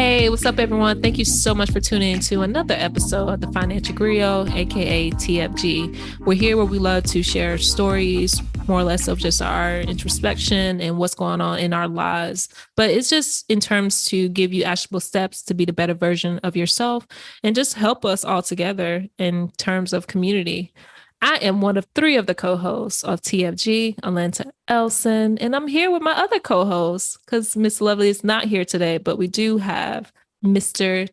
Hey, what's up, everyone? Thank you so much for tuning in to another episode of the Financial Griot, aka TFG. We're here where we love to share stories, more or less of just our introspection and what's going on in our lives. But it's just in terms to give you actionable steps to be the better version of yourself and just help us all together in terms of community. I am one of three of the co-hosts of TFG, Alanta Elson, and I'm here with my other co-host because Miss Lovely is not here today, but we do have Mr.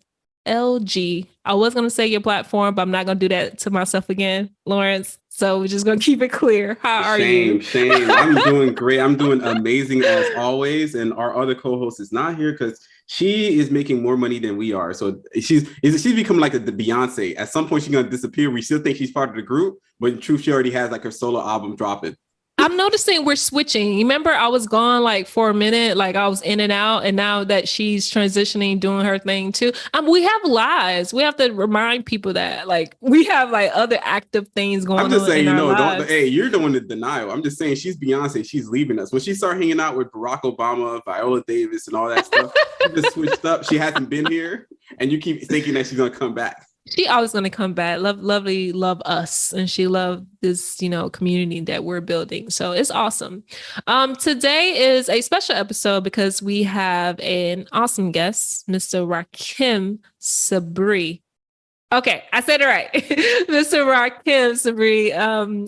LG. I was going to say your platform, but I'm not going to do that to myself again, Lawrence. So we're just going to keep it clear. How are you? Shame. I'm doing great. I'm doing amazing as always. And our other co-host is not here because she is making more money than we are. So she's become like the Beyonce. At some point, she's going to disappear. We still think she's part of the group, but in truth, she already has like her solo album dropping. I'm noticing we're switching. Remember, I was gone like for a minute, like I was in and out. And now that she's transitioning, doing her thing too. We have lives. We have to remind people that like we have like other active things going on. I'm just saying, lives. Hey, you're doing the denial. I'm just saying she's Beyonce. She's leaving us. When she started hanging out with Barack Obama, Viola Davis, and all that stuff, she just switched up. She hasn't been here. And you keep thinking that she's going to come back. She always going to come back. Lovely, love us. And she loved this, community that we're building. So it's awesome. Today is a special episode because we have an awesome guest, Mr. Rahkim Sabree. Okay, I said it right. Mr. Rahkim Sabree.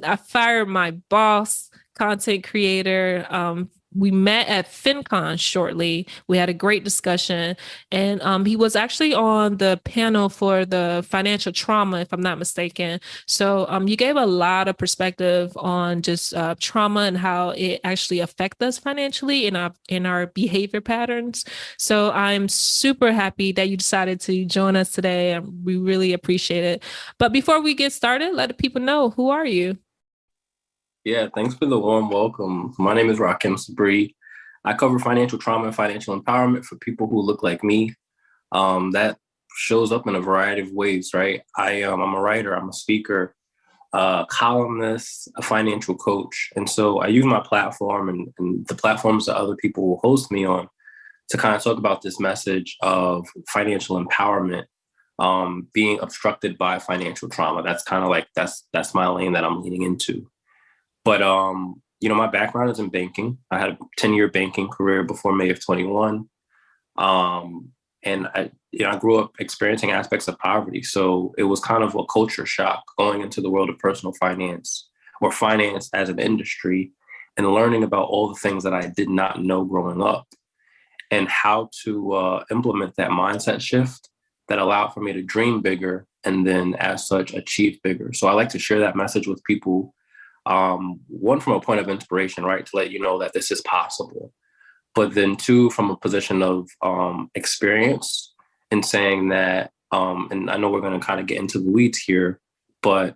I fired my boss, content creator. We met at FinCon shortly. We had a great discussion, and he was actually on the panel for the financial trauma, if I'm not mistaken. So you gave a lot of perspective on just trauma and how it actually affects us financially in our behavior patterns. So I'm super happy that you decided to join us today. We really appreciate it. But before we get started, let the people know, who are you? Yeah, thanks for the warm welcome. My name is Rahkim Sabree. I cover financial trauma and financial empowerment for people who look like me. That shows up in a variety of ways, right? I'm a writer, I'm a speaker, columnist, a financial coach. And so I use my platform and the platforms that other people will host me on to kind of talk about this message of financial empowerment being obstructed by financial trauma. That's kind of like, that's my lane that I'm leaning into. But, my background is in banking. I had a 10-year banking career before May of 21. And I grew up experiencing aspects of poverty. So it was kind of a culture shock going into the world of personal finance or finance as an industry and learning about all the things that I did not know growing up and how to implement that mindset shift that allowed for me to dream bigger and then as such achieve bigger. So I like to share that message with people. One, from a point of inspiration, right? To let you know that this is possible. But then two, from a position of experience and saying that, and I know we're going to kind of get into the weeds here, but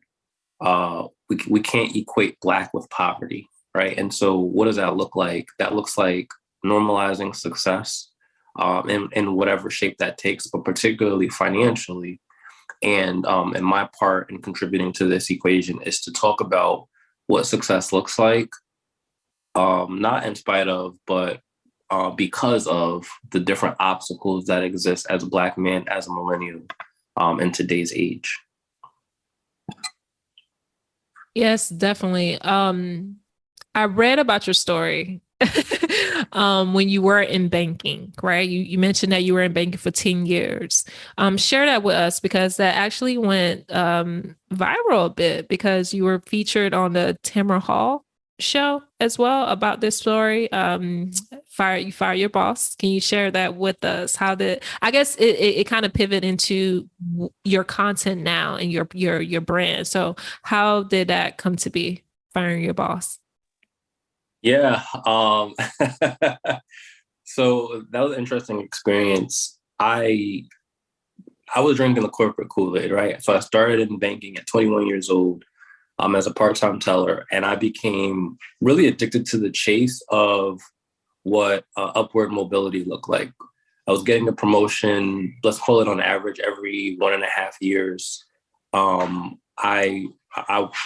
we can't equate Black with poverty, right? And so what does that look like? That looks like normalizing success in whatever shape that takes, but particularly financially. And my part in contributing to this equation is to talk about what success looks like, not in spite of, but because of the different obstacles that exist as a Black man, as a millennial, in today's age. Yes, definitely. I read about your story when you were in banking, right? You mentioned that you were in banking for 10 years. Share that with us because that actually went viral a bit because you were featured on the Tamara Hall show as well about this story. Fire your boss. Can you share that with us? I guess it kind of pivot into your content now and your brand. So how did that come to be, firing your boss? Yeah. So that was an interesting experience. I was drinking the corporate Kool-Aid, right? So I started in banking at 21 years old as a part-time teller, and I became really addicted to the chase of what upward mobility looked like. I was getting a promotion, let's call it on average, every 1.5 years. I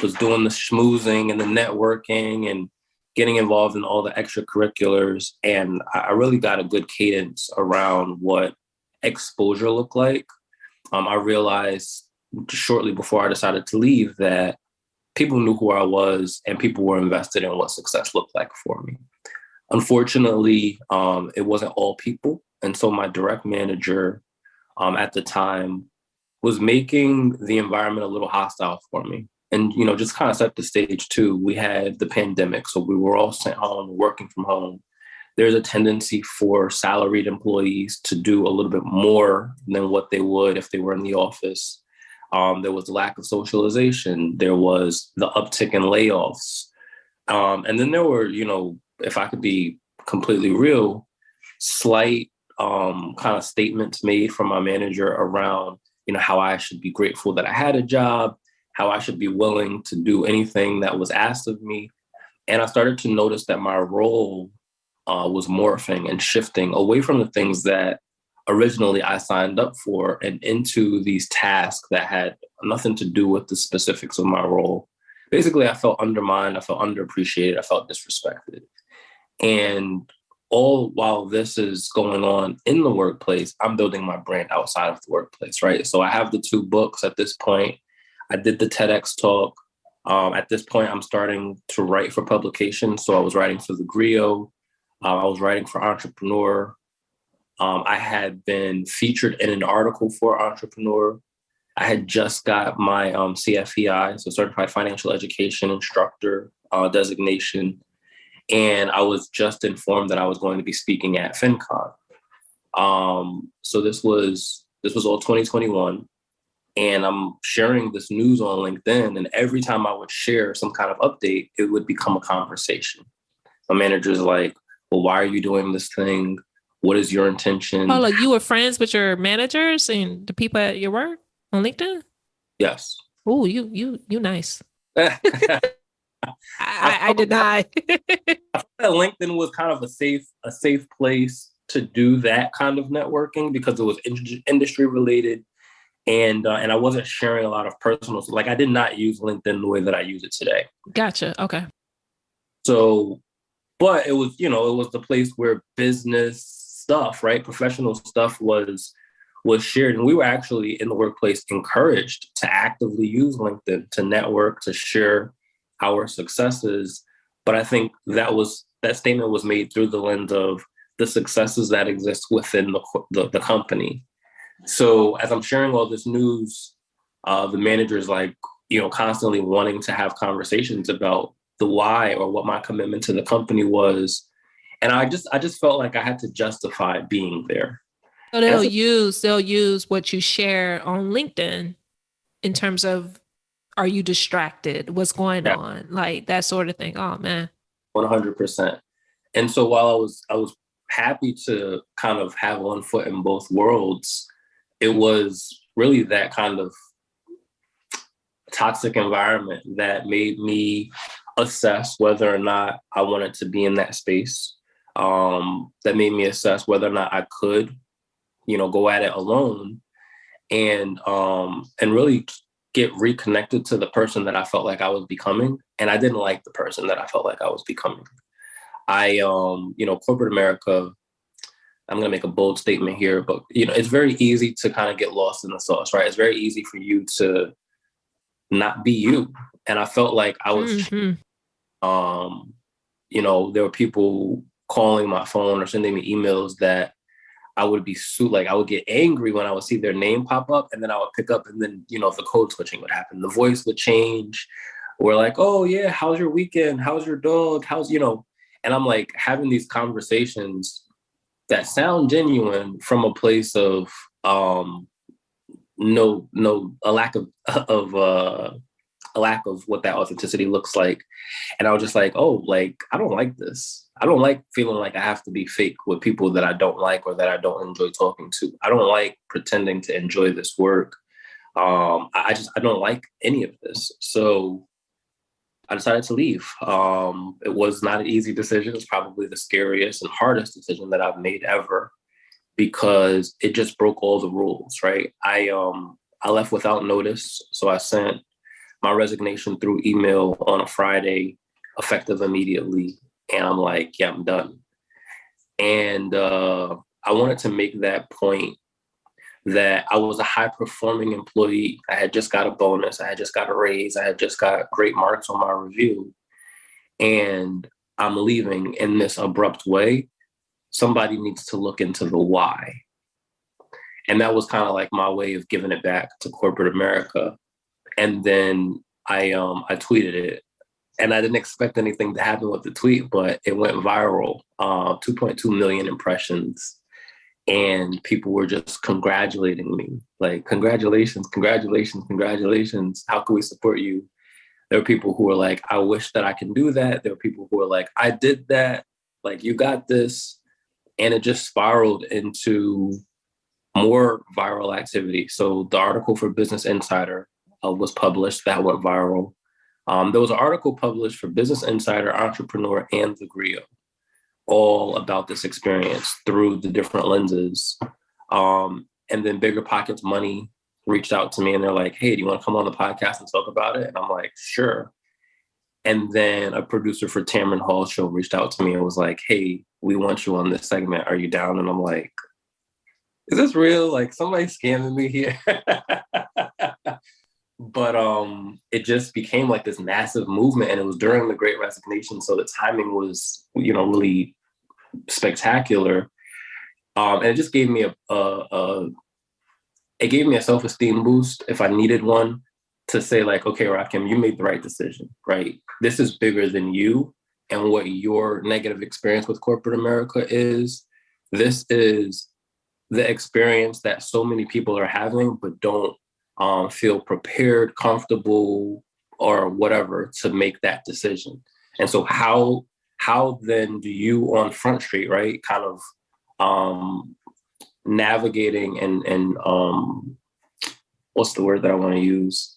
was doing the schmoozing and the networking and getting involved in all the extracurriculars. And I really got a good cadence around what exposure look like? I realized shortly before I decided to leave that people knew who I was and people were invested in what success looked like for me. Unfortunately, it wasn't all people. And so my direct manager at the time was making the environment a little hostile for me. And, just kind of set the stage too. We had the pandemic, so we were all sent home, working from home. There's a tendency for salaried employees to do a little bit more than what they would if they were in the office. There was the lack of socialization. There was the uptick in layoffs. And then there were, if I could be completely real, slight kind of statements made from my manager around, how I should be grateful that I had a job, how I should be willing to do anything that was asked of me. And I started to notice that my role was morphing and shifting away from the things that originally I signed up for and into these tasks that had nothing to do with the specifics of my role. Basically, I felt undermined, I felt underappreciated, I felt disrespected. And all while this is going on in the workplace, I'm building my brand outside of the workplace, right? So I have the 2 books at this point. I did the TEDx talk. At this point, I'm starting to write for publication. So I was writing for the Griot. I was writing for Entrepreneur. I had been featured in an article for Entrepreneur. I had just got my CFEI, so Certified Financial Education Instructor designation. And I was just informed that I was going to be speaking at FinCon. So this was all 2021. And I'm sharing this news on LinkedIn. And every time I would share some kind of update, it would become a conversation. My manager's like, well, why are you doing this thing? What is your intention? Paula, you were friends with your managers and the people at your work on LinkedIn? Yes. Oh, you nice. I deny. I thought that LinkedIn was kind of a safe place to do that kind of networking because it was industry related. And I wasn't sharing a lot of personal, like I did not use LinkedIn the way that I use it today. Gotcha. Okay. So, but it was, it was the place where business stuff, right? Professional stuff was shared. And we were actually in the workplace encouraged to actively use LinkedIn to network, to share our successes. But I think that statement was made through the lens of the successes that exist within the company. So as I'm sharing all this news, the manager's like, constantly wanting to have conversations about the why or what my commitment to the company was. And I just felt like I had to justify being there. So they'll use what you share on LinkedIn in terms of, are you distracted? What's going on? Like that sort of thing. Oh man. 100%. And so while I was happy to kind of have one foot in both worlds, it was really that kind of toxic environment that made me assess whether or not I wanted to be in that space. That made me assess whether or not I could, go at it alone and really get reconnected to the person that I felt like I was becoming. And I didn't like the person that I felt like I was becoming. Corporate America, I'm going to make a bold statement here, but, it's very easy to kind of get lost in the sauce, right? It's very easy for you to not be you. And I felt like I was, there were people calling my phone or sending me emails that I would be I would get angry when I would see their name pop up, and then I would pick up, and then, the code switching would happen. The voice would change. We're like, oh yeah, how's your weekend? How's your dog? And I'm like having these conversations that sound genuine from a place of a lack of what that authenticity looks like. And I was just like, oh, like, I don't like this. I don't like feeling like I have to be fake with people that I don't like or that I don't enjoy talking to. I don't like pretending to enjoy this work. I don't like any of this. So I decided to leave. It was not an easy decision. It's probably the scariest and hardest decision that I've made ever, because it just broke all the rules, right? I left without notice. So I sent my resignation through email on a Friday, effective immediately. And I'm like, yeah, I'm done. And I wanted to make that point that I was a high performing employee. I had just got a bonus. I had just got a raise. I had just got great marks on my review. And I'm leaving in this abrupt way. Somebody needs to look into the why. And that was kind of like my way of giving it back to corporate America. And then I tweeted it. And I didn't expect anything to happen with the tweet, but it went viral, 2.2 million impressions. And people were just congratulating me, like, congratulations, congratulations, congratulations. How can we support you? There were people who were like, I wish that I can do that. There were people who were like, I did that. Like, you got this. And it just spiraled into more viral activity. So the article for Business Insider was published. That went viral. There was an article published for Business Insider, Entrepreneur, and The Griot, all about this experience through the different lenses. And then Bigger Pockets Money reached out to me and they're like, hey, do you want to come on the podcast and talk about it? And I'm like, sure. And then a producer for Tamron Hall's show reached out to me and was like, hey, we want you on this segment. Are you down? And I'm like, is this real? Like, somebody's scamming me here. But it just became like this massive movement, and it was during the Great Resignation. So the timing was, really spectacular. And it just gave me it gave me a self-esteem boost if I needed one, to say like, okay, Rahkim, you made the right decision, right? This is bigger than you and what your negative experience with corporate America is. This is the experience that so many people are having, but don't feel prepared, comfortable, or whatever to make that decision. And so how then do you on Front Street, right, kind of navigating and what's the word that I want to use?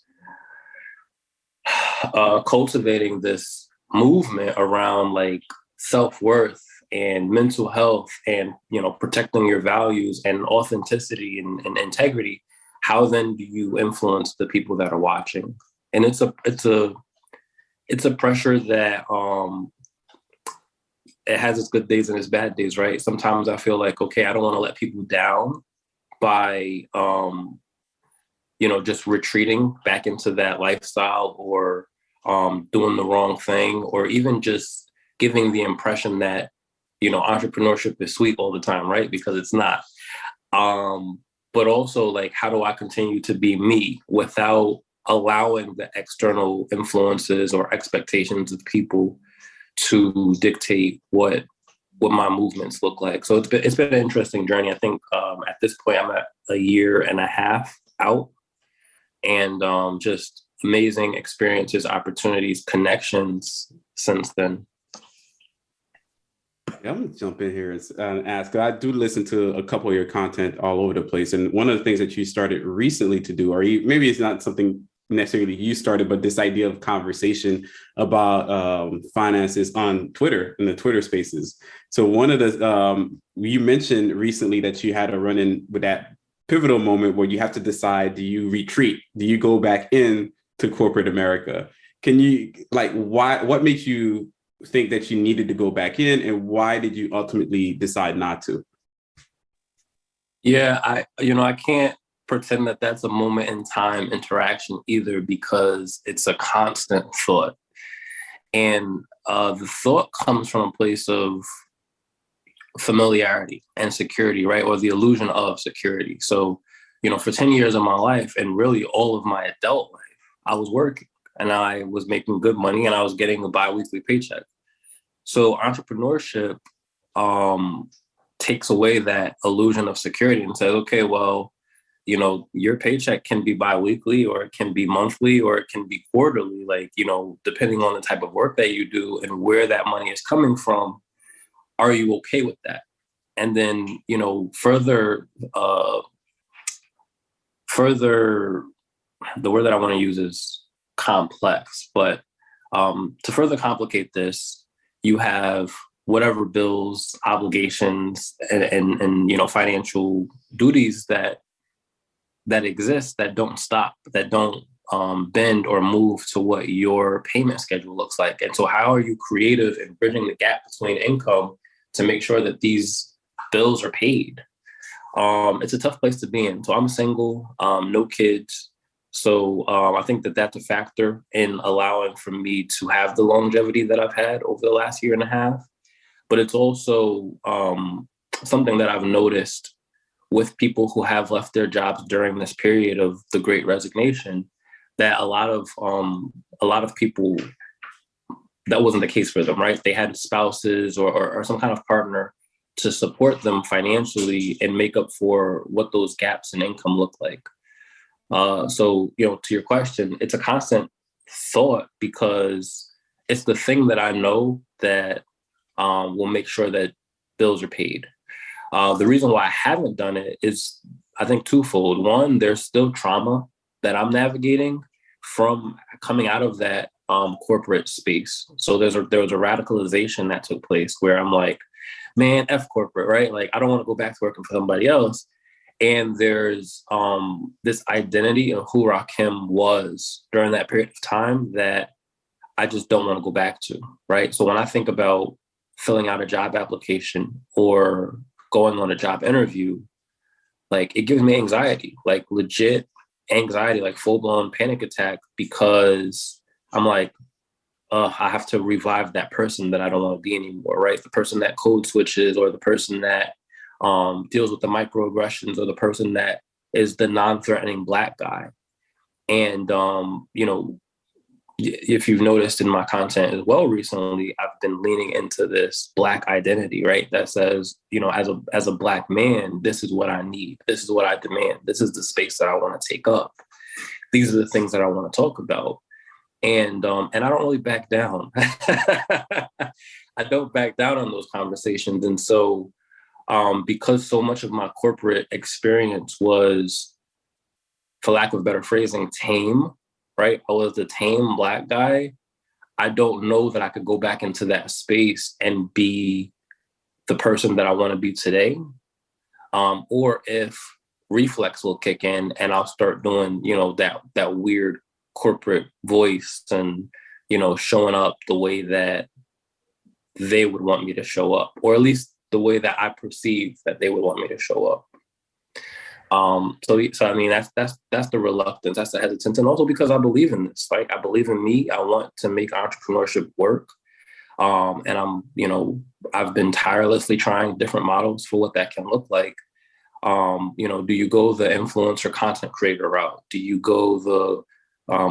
Cultivating this movement around like self-worth and mental health and, protecting your values and authenticity and integrity. How then do you influence the people that are watching? And it's a pressure that it has its good days and its bad days, right? Sometimes I feel like, okay, I don't want to let people down by just retreating back into that lifestyle, or doing the wrong thing, or even just giving the impression that entrepreneurship is sweet all the time, right? Because it's not. But also, like, how do I continue to be me without allowing the external influences or expectations of people to dictate what my movements look like? So it's been an interesting journey. I think at this point I'm at a year and a half out, and just amazing experiences, opportunities, connections since then. I'm gonna jump in here and ask. I do listen to a couple of your content all over the place, and one of the things that you started recently to do, or maybe it's not something necessarily you started, but this idea of conversation about finances on Twitter, in the Twitter Spaces. So one of the you mentioned recently that you had a run in with that pivotal moment where you have to decide: do you retreat? Do you go back in to corporate America? Can you why? What makes you think that you needed to go back in, and why did you ultimately decide not to? Yeah, I can't pretend that that's a moment in time interaction either, because it's a constant thought. And the thought comes from a place of familiarity and security, right? Or the illusion of security. So, for 10 years of my life, and really all of my adult life, I was working and I was making good money and I was getting a biweekly paycheck. So entrepreneurship takes away that illusion of security and says, okay, well, your paycheck can be biweekly, or it can be monthly, or it can be quarterly, depending on the type of work that you do and where that money is coming from. Are you okay with that? And then, further, the word that I want to use is complex, but to further complicate this, you have whatever bills, obligations, and financial duties that exist, that don't stop, that don't bend or move to what your payment schedule looks like. And so how are you creative in bridging the gap between income to make sure that these bills are paid? It's a tough place to be in. So I'm single, no kids. So I think that that's a factor in allowing for me to have the longevity that I've had over the last year and a half. But it's also something that I've noticed with people who have left their jobs during this period of the Great Resignation, that a lot of people, that wasn't the case for them, right? They had spouses or some kind of partner to support them financially and make up for what those gaps in income look like. So, to your question, it's a constant thought because it's the thing that I know that will make sure that bills are paid. The reason why I haven't done it is, I think, twofold. One, there's still trauma that I'm navigating from coming out of that corporate space. So there was a radicalization that took place where I'm like, man, F corporate, right? Like, I don't want to go back to working for somebody else. And there's this identity of who Rahkim was during that period of time that I just don't want to go back to, right? So when I think about filling out a job application or going on a job interview, like, it gives me anxiety, like legit anxiety, like full-blown panic attack, because I'm like, I have to revive that person that I don't want to be anymore, right? The person that code switches, or the person that deals with the microaggressions, or the person that is the non-threatening Black guy. And, if you've noticed in my content as well recently, I've been leaning into this Black identity, right? That says, as a Black man, this is what I need. This is what I demand. This is the space that I want to take up. These are the things that I want to talk about. And I don't really back down. I don't back down on those conversations. And so because so much of my corporate experience was, for lack of better phrasing, tame, right? I was the tame Black guy. I don't know that I could go back into that space and be the person that I want to be today. Or if reflex will kick in and I'll start doing, that weird corporate voice and, showing up the way that they would want me to show up, or at least the way that I perceive that they would want me to show up. So I mean, that's the reluctance, that's the hesitance. And also because I believe in this, like, I believe in me. I want to make entrepreneurship work. And I've been tirelessly trying different models for what that can look like. Do you go the influencer content creator route? Do you go the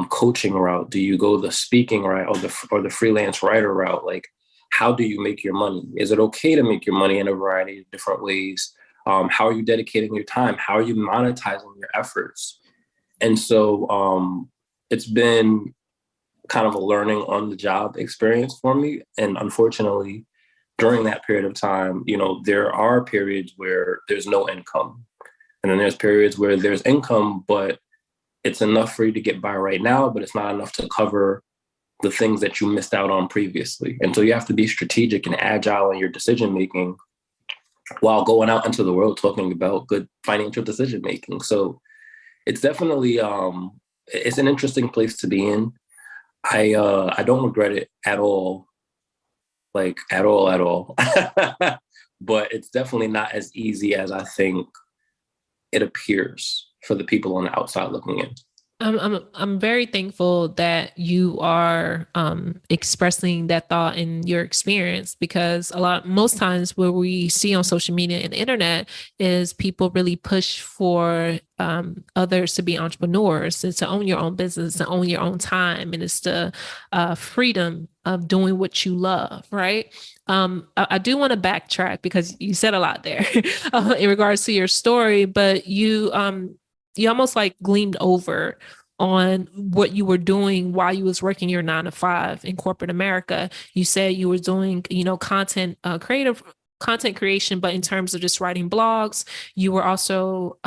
coaching route? Do you go the speaking route, or the freelance writer route? Like, how do you make your money? Is it okay to make your money in a variety of different ways? How are you dedicating your time? How are you monetizing your efforts? And so it's been kind of a learning on the job experience for me. And unfortunately, during that period of time, there are periods where there's no income. And then there's periods where there's income, but it's enough for you to get by right now, but it's not enough to cover the things that you missed out on previously. And so you have to be strategic and agile in your decision-making while going out into the world talking about good financial decision-making. So it's definitely, it's an interesting place to be in. I don't regret it at all, like at all. But it's definitely not as easy as I think it appears for the people on the outside looking in. I'm very thankful that you are expressing that thought in your experience, because most times what we see on social media and the internet is people really push for others to be entrepreneurs and to own your own business and own your own time, and it's the freedom of doing what you love, right? I do want to backtrack because you said a lot there in regards to your story, but you almost like gleamed over on what you were doing while you was working your 9-to-5 in corporate America. You said you were doing, creative content creation, but in terms of just writing blogs, you were also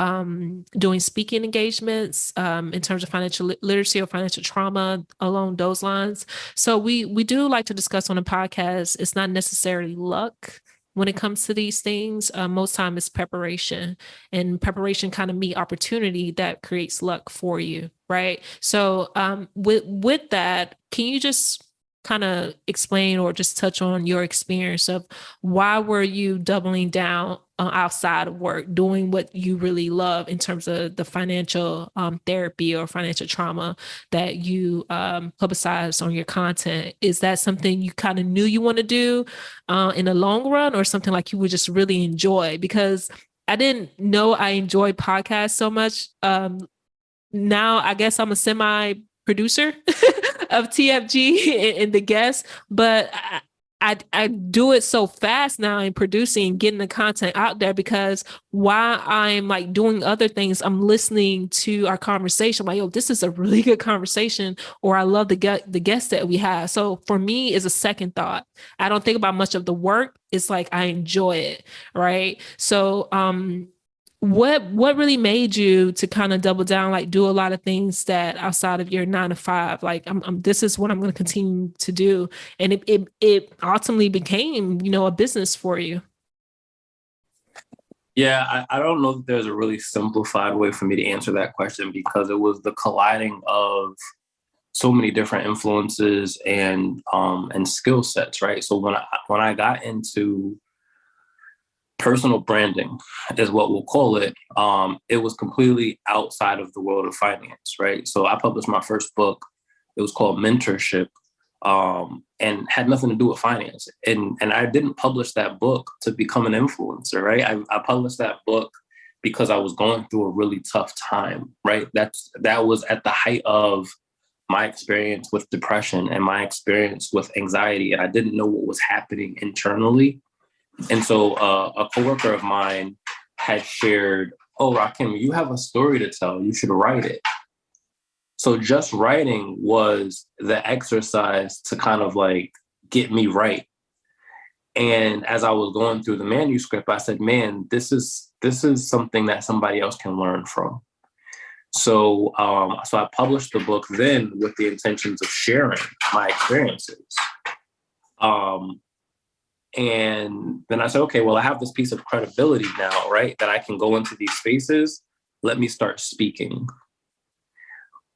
doing speaking engagements in terms of financial literacy or financial trauma along those lines. So we do like to discuss on a podcast. It's not necessarily luck when it comes to these things. Most time it's preparation, and preparation kind of meet opportunity that creates luck for you, right? So with that, can you just kind of explain or just touch on your experience of why were you doubling down outside of work, doing what you really love in terms of the financial therapy or financial trauma that you publicize on your content? Is that something you kind of knew you want to do in the long run, or something like you would just really enjoy? Because I didn't know I enjoyed podcasts so much. Now I guess I'm a semi producer of TFG and the guests, but I do it so fast now in producing, getting the content out there, because while I'm like doing other things, I'm listening to our conversation. I'm like, yo, this is a really good conversation, or I love the guests that we have. So for me, is a second thought. I don't think about much of the work. It's like I enjoy it, right? So what really made you to kind of double down, like do a lot of things that outside of your 9 to 5, like this is what I'm going to continue to do, and it ultimately became, a business for you? Yeah, I don't know that there's a really simplified way for me to answer that question, because it was the colliding of so many different influences and skill sets, right? So when I got into personal branding, is what we'll call it, it was completely outside of the world of finance, right? So I published my first book. It was called Mentorship, and had nothing to do with finance. And I didn't publish that book to become an influencer, right? I published that book because I was going through a really tough time, right? That was at the height of my experience with depression and my experience with anxiety, and I didn't know what was happening internally. And so a coworker of mine had shared, "Oh, Rahkim, you have a story to tell. You should write it." So just writing was the exercise to kind of like get me right. And as I was going through the manuscript, I said, "Man, this is something that somebody else can learn from." So so I published the book then with the intentions of sharing my experiences. And then I said, okay, well, I have this piece of credibility now, right? That I can go into these spaces. Let me start speaking.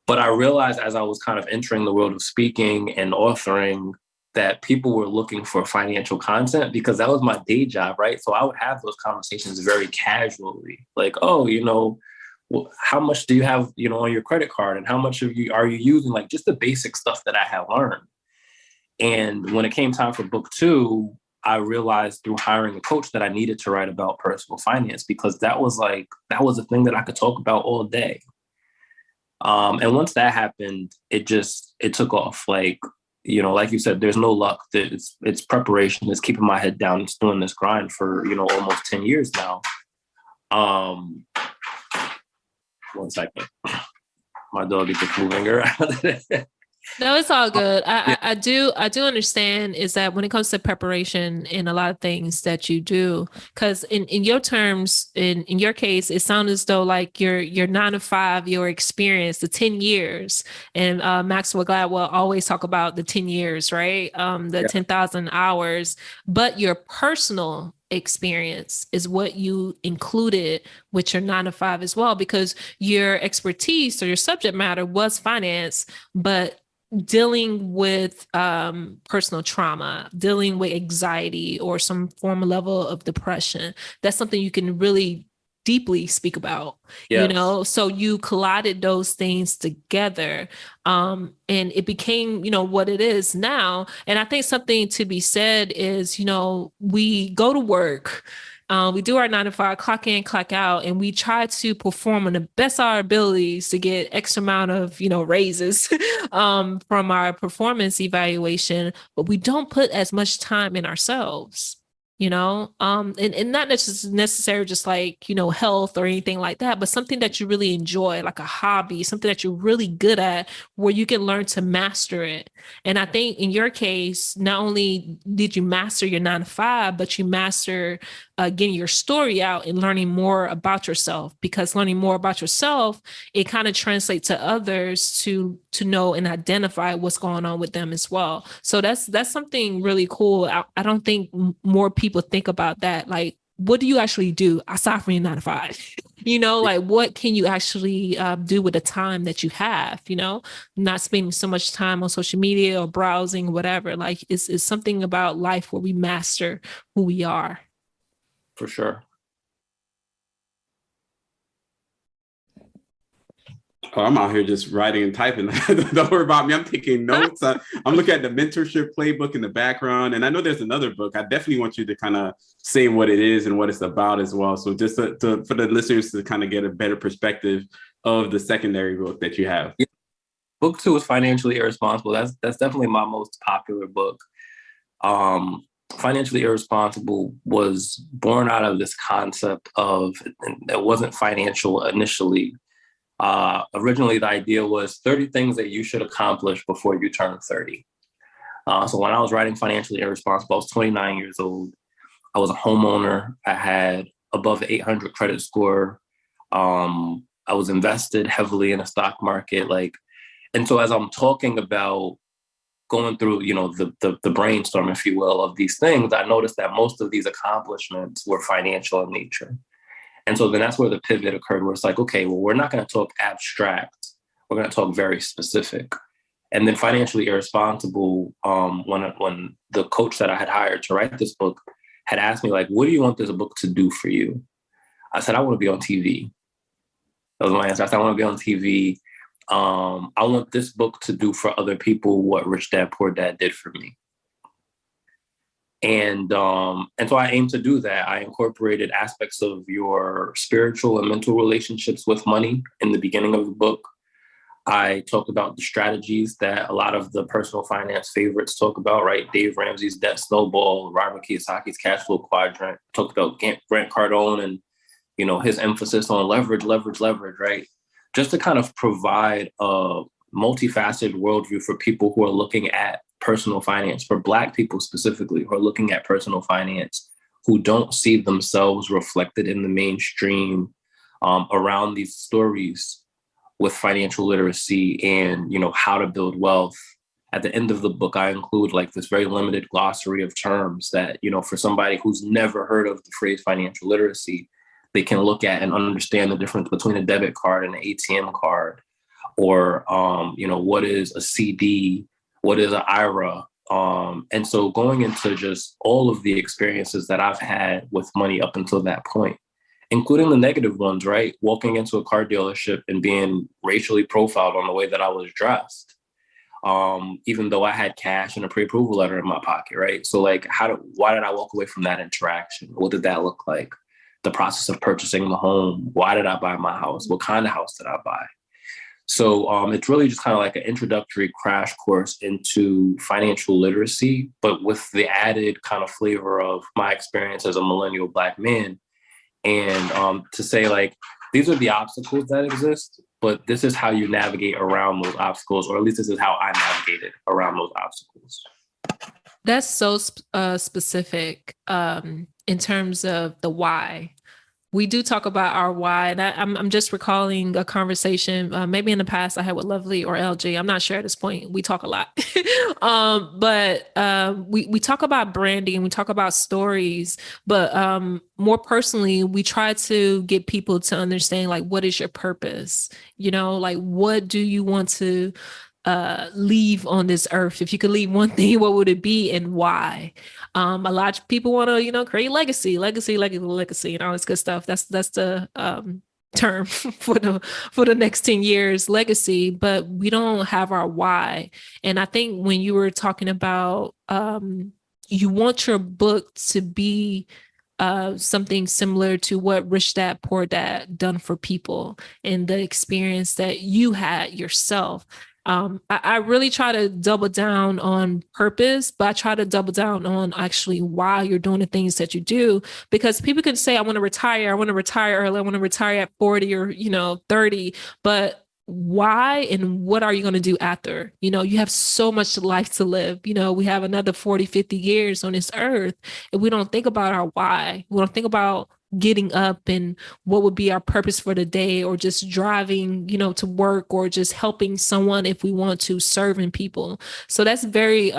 But I realized as I was kind of entering the world of speaking and authoring that people were looking for financial content, because that was my day job, right? So I would have those conversations very casually, like, "Oh, well, how much do you have, on your credit card, and how much are you using?" Like just the basic stuff that I had learned. And when it came time for book 2, I realized through hiring a coach that I needed to write about personal finance, because that was a thing that I could talk about all day. And once that happened, it took off. Like you said, there's no luck. It's preparation. It's keeping my head down. It's doing this grind for, almost 10 years now. 1 second. My dog is just moving around. No, it's all good. I do understand is that when it comes to preparation in a lot of things that you do, because in your terms, in your case, it sounds as though like your 9 to 5, your experience, the 10 years, and Maxwell Gladwell always talk about the 10 years, right? The 10,000 hours, but your personal experience is what you included with your 9 to 5 as well, because your expertise or your subject matter was finance, but dealing with personal trauma, dealing with anxiety or some form of level of depression, that's something you can really deeply speak about. Yes. So you collided those things together, and it became, what it is now. And I think something to be said is, we go to work, we do our 9 to 5, clock in, clock out, and we try to perform on the best of our abilities to get X amount of, raises from our performance evaluation, but we don't put as much time in ourselves. And not necessarily just like, health or anything like that, but something that you really enjoy, like a hobby, something that you're really good at, where you can learn to master it. And I think in your case, not only did you master your 9 to 5, but you master getting your story out and learning more about yourself, because learning more about yourself, it kind of translates to others to know and identify what's going on with them as well. So that's something really cool. I don't think more people think about that. Like, what do you actually do aside from your 9 to 5? Like what can you actually do with the time that you have, not spending so much time on social media or browsing, whatever. Like it's something about life where we master who we are. For sure. Oh, I'm out here just writing and typing. Don't worry about me. I'm taking notes. I'm looking at the mentorship playbook in the background. And I know there's another book. I definitely want you to kind of say what it is and what it's about as well. So just for the listeners to kind of get a better perspective of the secondary book that you have. Yeah. Book 2 is Financially Irresponsible. That's definitely my most popular book. Financially Irresponsible was born out of this concept of, it wasn't financial initially. Originally, the idea was 30 things that you should accomplish before you turn 30. So when I was writing Financially Irresponsible, I was 29 years old. I was a homeowner. I had above 800 credit score. I was invested heavily in the stock market. And so as I'm talking about going through, the brainstorm, if you will, of these things, I noticed that most of these accomplishments were financial in nature. And so then that's where the pivot occurred, where it's like, okay, well, we're not going to talk abstract. We're going to talk very specific. And then Financially Irresponsible, when the coach that I had hired to write this book had asked me, like, what do you want this book to do for you? I said, I want to be on TV. That was my answer. I said, I want to be on TV. I want this book to do for other people what Rich Dad, Poor Dad did for me. And so I aim to do that. I incorporated aspects of your spiritual and mental relationships with money in the beginning of the book. I talked about the strategies that a lot of the personal finance favorites talk about, right? Dave Ramsey's debt snowball, Robert Kiyosaki's cash flow quadrant. Talked about Grant Cardone and, his emphasis on leverage, right? Just to kind of provide a multifaceted worldview for people who are looking at personal finance, for Black people specifically, who are looking at personal finance, who don't see themselves reflected in the mainstream around these stories with financial literacy and, how to build wealth. At the end of the book, I include this very limited glossary of terms that, for somebody who's never heard of the phrase financial literacy, they can look at and understand the difference between a debit card and an ATM card, or, what is a CD, what is an IRA? And so going into just all of the experiences that I've had with money up until that point, including the negative ones, right? Walking into a car dealership and being racially profiled on the way that I was dressed, even though I had cash and a pre-approval letter in my pocket, right? So why did I walk away from that interaction? What did that look like? The process of purchasing the home. Why did I buy my house? What kind of house did I buy? So it's really just kind of like an introductory crash course into financial literacy, but with the added kind of flavor of my experience as a millennial Black man. And to say these are the obstacles that exist, but this is how you navigate around those obstacles, or at least this is how I navigated around those obstacles. That's so specific in terms of the why. We do talk about our why, and I'm just recalling a conversation maybe in the past I had with Lovely or LG. I'm not sure at this point. We talk a lot, but we talk about branding, we talk about stories, but more personally, we try to get people to understand what is your purpose. What do you want to leave on this earth? If you could leave one thing, what would it be and why? A lot of people want to, create legacy, and all this good stuff. That's the term for the next 10 years, legacy, but we don't have our why. And I think when you were talking about you want your book to be something similar to what Rich Dad, Poor Dad done for people and the experience that you had yourself. I really try to double down on purpose, but I try to double down on actually why you're doing the things that you do, because people can say, I want to retire early, I want to retire at 40 or, 30, but why and what are you going to do after? You have so much life to live. We have another 40, 50 years on this earth. And we don't think about our why. We don't think about getting up and what would be our purpose for the day, or just driving, to work, or just helping someone if we want to, serving people. So that's very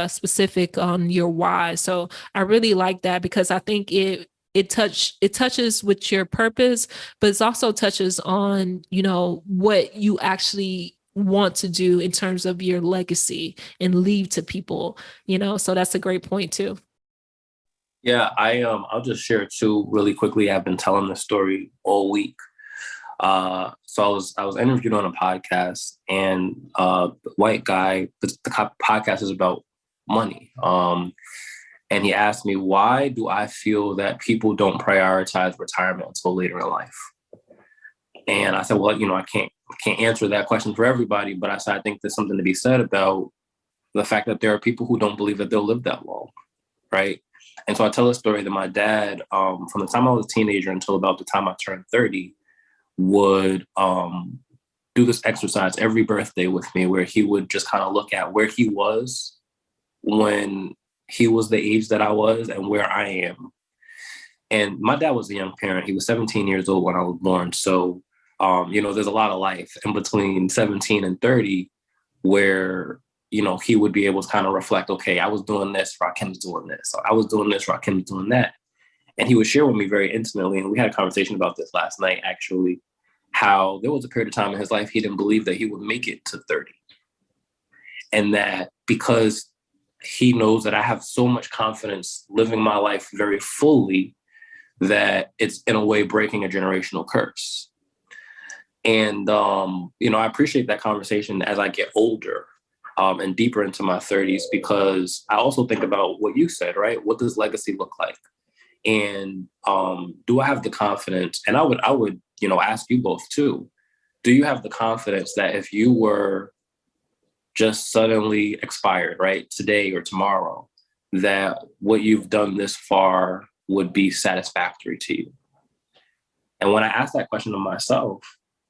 specific on your why. So I really like that, because I think it it touches with your purpose, but it also touches on, what you actually want to do in terms of your legacy and leave to people, so that's a great point too. Yeah, I'll just share too really quickly. I've been telling this story all week. So I was interviewed on a podcast, and the white guy, the podcast is about money. And he asked me, why do I feel that people don't prioritize retirement until later in life? And I said, well, I can't answer that question for everybody, but I said, I think there's something to be said about the fact that there are people who don't believe that they'll live that long, right? And so I tell a story that my dad, from the time I was a teenager until about the time I turned 30, would do this exercise every birthday with me, where he would just kind of look at where he was when he was the age that I was and where I am. And my dad was a young parent. He was 17 years old when I was born. So, there's a lot of life in between 17 and 30 where, he would be able to kind of reflect, okay, I was doing this, Rahkim's doing this. Or I was doing this, Rahkim's doing that. And he would share with me very intimately, and we had a conversation about this last night, actually, how there was a period of time in his life he didn't believe that he would make it to 30. And that because he knows that I have so much confidence living my life very fully, that it's in a way breaking a generational curse. And, I appreciate that conversation as I get older and deeper into my 30s, because I also think about what you said, right? What does legacy look like? And do I have the confidence? And I would, ask you both too. Do you have the confidence that if you were just suddenly expired, right, today or tomorrow, that what you've done this far would be satisfactory to you? And when I ask that question to myself,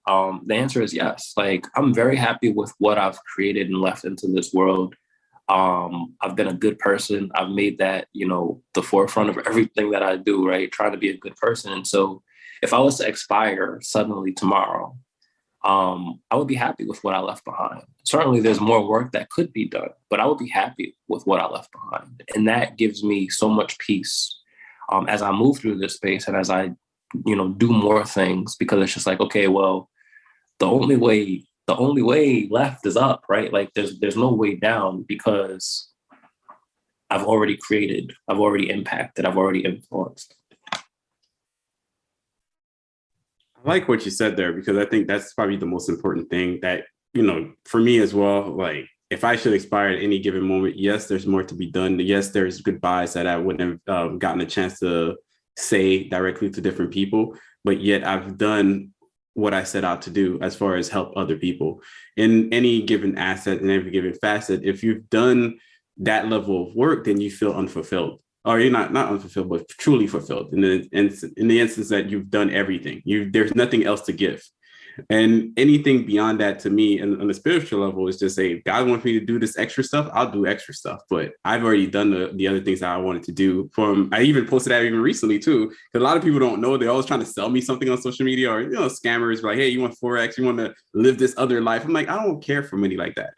the answer is yes. Like, I'm very happy with what I've created and left into this world. I've been a good person. I've made that, the forefront of everything that I do, right? Trying to be a good person. And so if I was to expire suddenly tomorrow, I would be happy with what I left behind. Certainly there's more work that could be done, but I would be happy with what I left behind. And that gives me so much peace as I move through this space and as I, do more things, because it's just like, okay, well, the only way left is up, right? Like there's no way down, because I've already created, I've already impacted, I've already influenced. I like what you said there, because I think that's probably the most important thing that, for me as well. Like, if I should expire at any given moment, yes, there's more to be done. Yes, there's goodbyes that I wouldn't have gotten a chance to say directly to different people, but yet I've done what I set out to do as far as help other people in any given asset, in every given facet. If you've done that level of work, then you feel unfulfilled, or you're not unfulfilled, but truly fulfilled in the instance that you've done everything. There's nothing else to give. And anything beyond that, to me, and on the spiritual level, is just say, if God wants me to do this extra stuff, I'll do extra stuff. But I've already done the other things that I wanted to do. I even posted that even recently too, because a lot of people don't know. They're always trying to sell me something on social media, or scammers like, hey, you want Forex, you want to live this other life. I'm like, I don't care for money like that.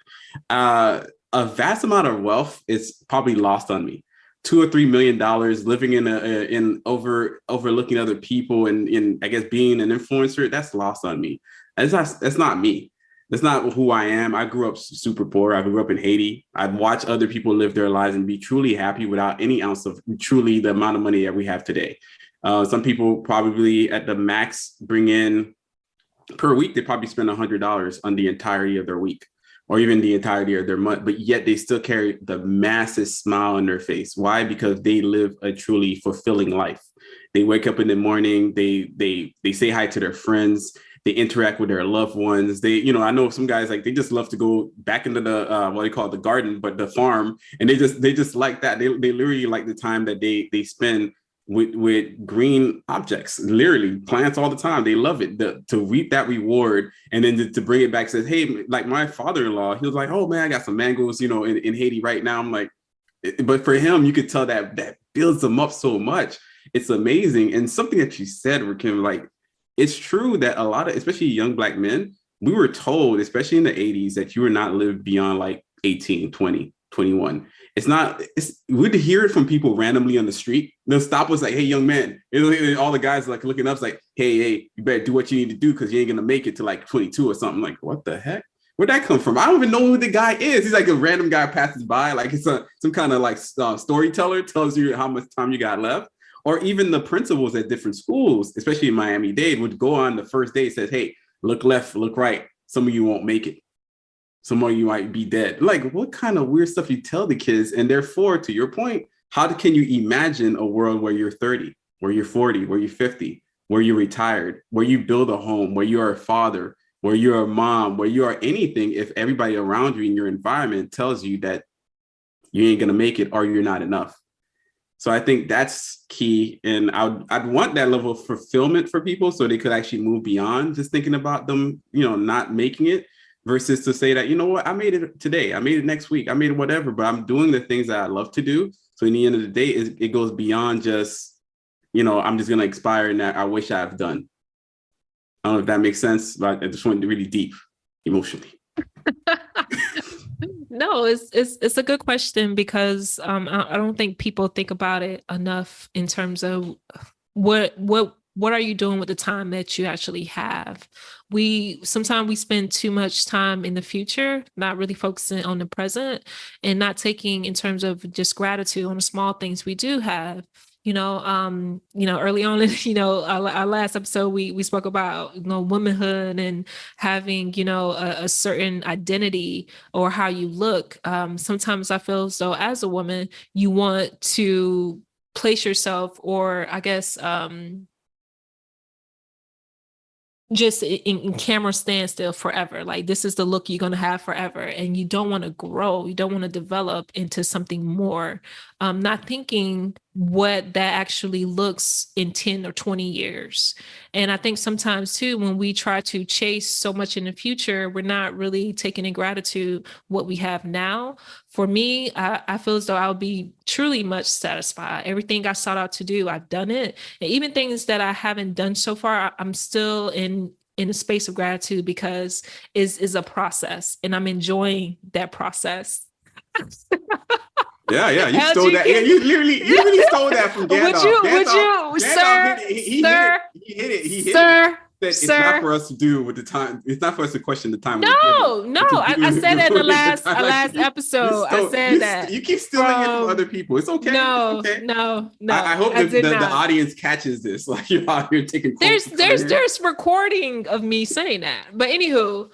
A vast amount of wealth is probably lost on me. $2 or $3 million living in overlooking other people and in, I guess, being an influencer, that's lost on me. That's not me. That's not who I am. I grew up super poor. I grew up in Haiti. I've watched other people live their lives and be truly happy without any ounce of truly the amount of money that we have today. Some people probably at the max bring in per week, they probably spend $100 on the entirety of their week, or even the entirety of their month, but yet they still carry the massive smile on their face. Why? Because they live a truly fulfilling life. They wake up in the morning, they say hi to their friends, they interact with their loved ones. I know some guys, like, they just love to go back into the what they call it, the garden, but the farm, and they just like that. They literally like the time that they spend with green objects, literally plants all the time. They love it to reap that reward, and then to bring it back. Says, hey, like my father-in-law, he was like, oh man, I got some mangoes, in Haiti right now. I'm like, but for him, you could tell that builds him up so much. It's amazing. And something that you said, Rahkim, like, it's true that a lot of, especially young Black men, we were told, especially in the 80s, that you were not lived beyond like 18, 20, 21. we'd hear it from people randomly on the street. They'll stop us like, hey, young man. And all the guys like looking up like, hey, you better do what you need to do because you ain't going to make it to like 22 or something. Like, what the heck? Where'd that come from? I don't even know who the guy is. He's like a random guy passes by. Like it's some kind of like storyteller tells you how much time you got left. Or even the principals at different schools, especially in Miami-Dade, would go on the first day and says, hey, look left, look right. Some of you won't make it. Some of you might be dead. Like, what kind of weird stuff you tell the kids? And therefore, to your point, how can you imagine a world where you're 30, where you're 40, where you're 50, where you're retired, where you build a home, where you're a father, where you're a mom, where you are anything, if everybody around you in your environment tells you that you ain't going to make it or you're not enough? So I think that's key. And I'd want that level of fulfillment for people so they could actually move beyond just thinking about them, not making it. Versus to say that, you know what, I made it today, I made it next week, I made it whatever, but I'm doing the things that I love to do. So in the end of the day, it goes beyond just, I'm just going to expire in that I wish I've done. I don't know if that makes sense, but I just went really deep emotionally. No, it's a good question because I don't think people think about it enough in terms of what are you doing with the time that you actually have? Sometimes we spend too much time in the future, not really focusing on the present and not taking in terms of just gratitude on the small things we do have. Early on in, our last episode, we spoke about, womanhood and having, a certain identity or how you look. Sometimes I feel as though as a woman, you want to place yourself, or I guess, just in camera standstill forever. Like this is the look you're going to have forever. And you don't want to grow. You don't want to develop into something more. Not thinking what that actually looks in 10 or 20 years. And I think sometimes too, when we try to chase so much in the future, we're not really taking in gratitude what we have now. For me, I feel as though I'll be truly much satisfied. Everything I sought out to do, I've done it. And even things that I haven't done so far, I'm still in a space of gratitude because is a process and I'm enjoying that process. Yeah, you stole that. Yeah, you really stole that from Gandalf. Would you, sir? He hit it. It's not for us to do with the time. It's not for us to question the time. No. I said that in the last episode. I said that. You keep stealing it from other people. It's okay. No. I hope the audience catches this. Like you're out here taking. There's recording of me saying that. But anywho,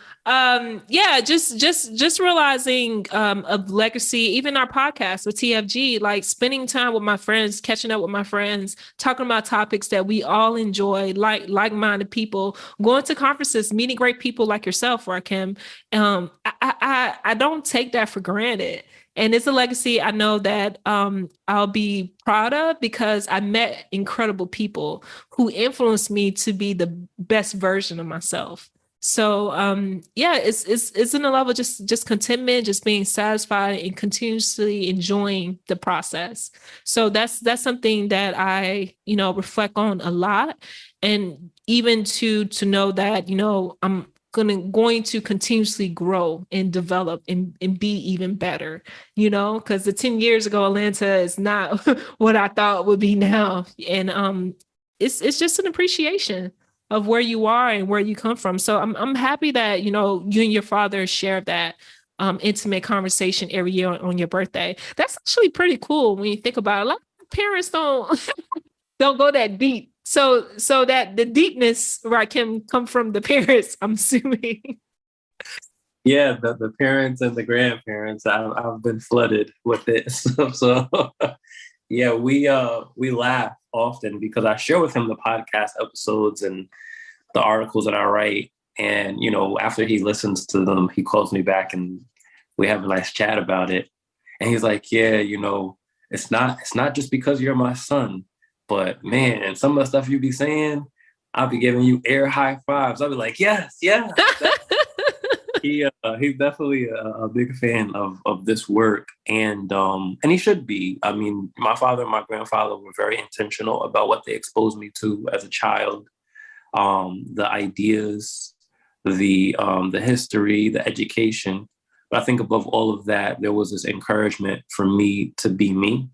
just realizing of legacy, even our podcast with TFG, like spending time with my friends, catching up with my friends, talking about topics that we all enjoy, like-minded people, going to conferences, meeting great people like yourself, Rahkim. I don't take that for granted. And it's a legacy I know that I'll be proud of because I met incredible people who influenced me to be the best version of myself. So it's in a level just contentment, just being satisfied and continuously enjoying the process. So that's something that I reflect on a lot, and even to know that I'm going to continuously grow and develop and be even better, because the 10 years ago Atlanta is not what I thought would be now, and it's just an appreciation of where you are and where you come from. So I'm happy that, you and your father share that intimate conversation every year on your birthday. That's actually pretty cool when you think about it. A lot of parents don't go that deep. So that the deepness, right, can come from the parents, I'm assuming. Yeah, the parents and the grandparents, I've been flooded with it. So yeah, we laugh often because I share with him the podcast episodes and the articles that I write. And, after he listens to them, he calls me back and we have a nice chat about it. And he's like, yeah, it's not just because you're my son, but man, some of the stuff you be saying, I'll be giving you air high fives. I'll be like, yes. He's definitely a big fan of this work, and he should be. I mean, my father and my grandfather were very intentional about what they exposed me to as a child. The ideas, the history, the education. But I think above all of that, there was this encouragement for me to be me,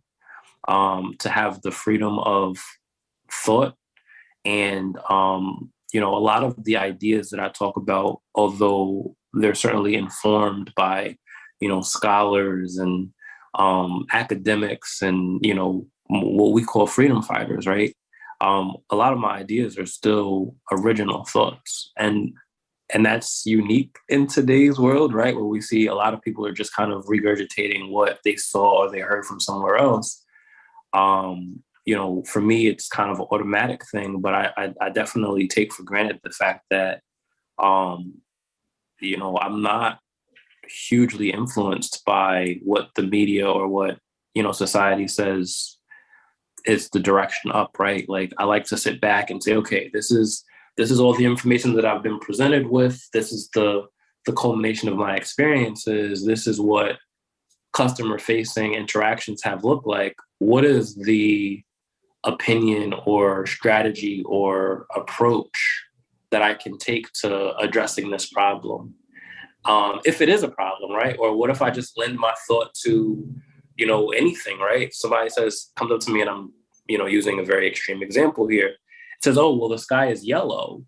to have the freedom of thought. And, a lot of the ideas that I talk about, although they're certainly informed by, scholars and academics and, what we call freedom fighters, right? A lot of my ideas are still original thoughts. And that's unique in today's world, right? Where we see a lot of people are just kind of regurgitating what they saw or they heard from somewhere else. For me, it's kind of an automatic thing, but I definitely take for granted the fact that, I'm not hugely influenced by what the media or what, society says is the direction up, right? Like, I like to sit back and say, okay, this is all the information that I've been presented with. This is the culmination of my experiences. This is what customer facing interactions have looked like. What is the opinion or strategy or approach that I can take to addressing this problem? If it is a problem, right? Or what if I just lend my thought to, anything, right? Somebody comes up to me and I'm, using a very extreme example here. It says, oh, well, the sky is yellow,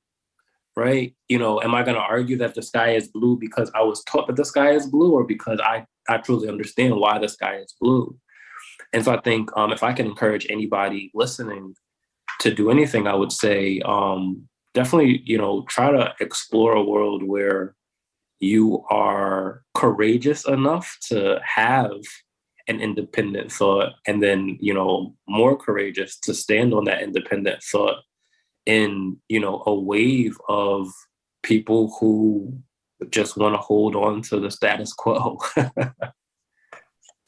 right? Am I going to argue that the sky is blue because I was taught that the sky is blue, or because I truly understand why the sky is blue? And so I think if I can encourage anybody listening to do anything, I would say definitely, try to explore a world where you are courageous enough to have an independent thought, and then, more courageous to stand on that independent thought in, a wave of people who just want to hold on to the status quo.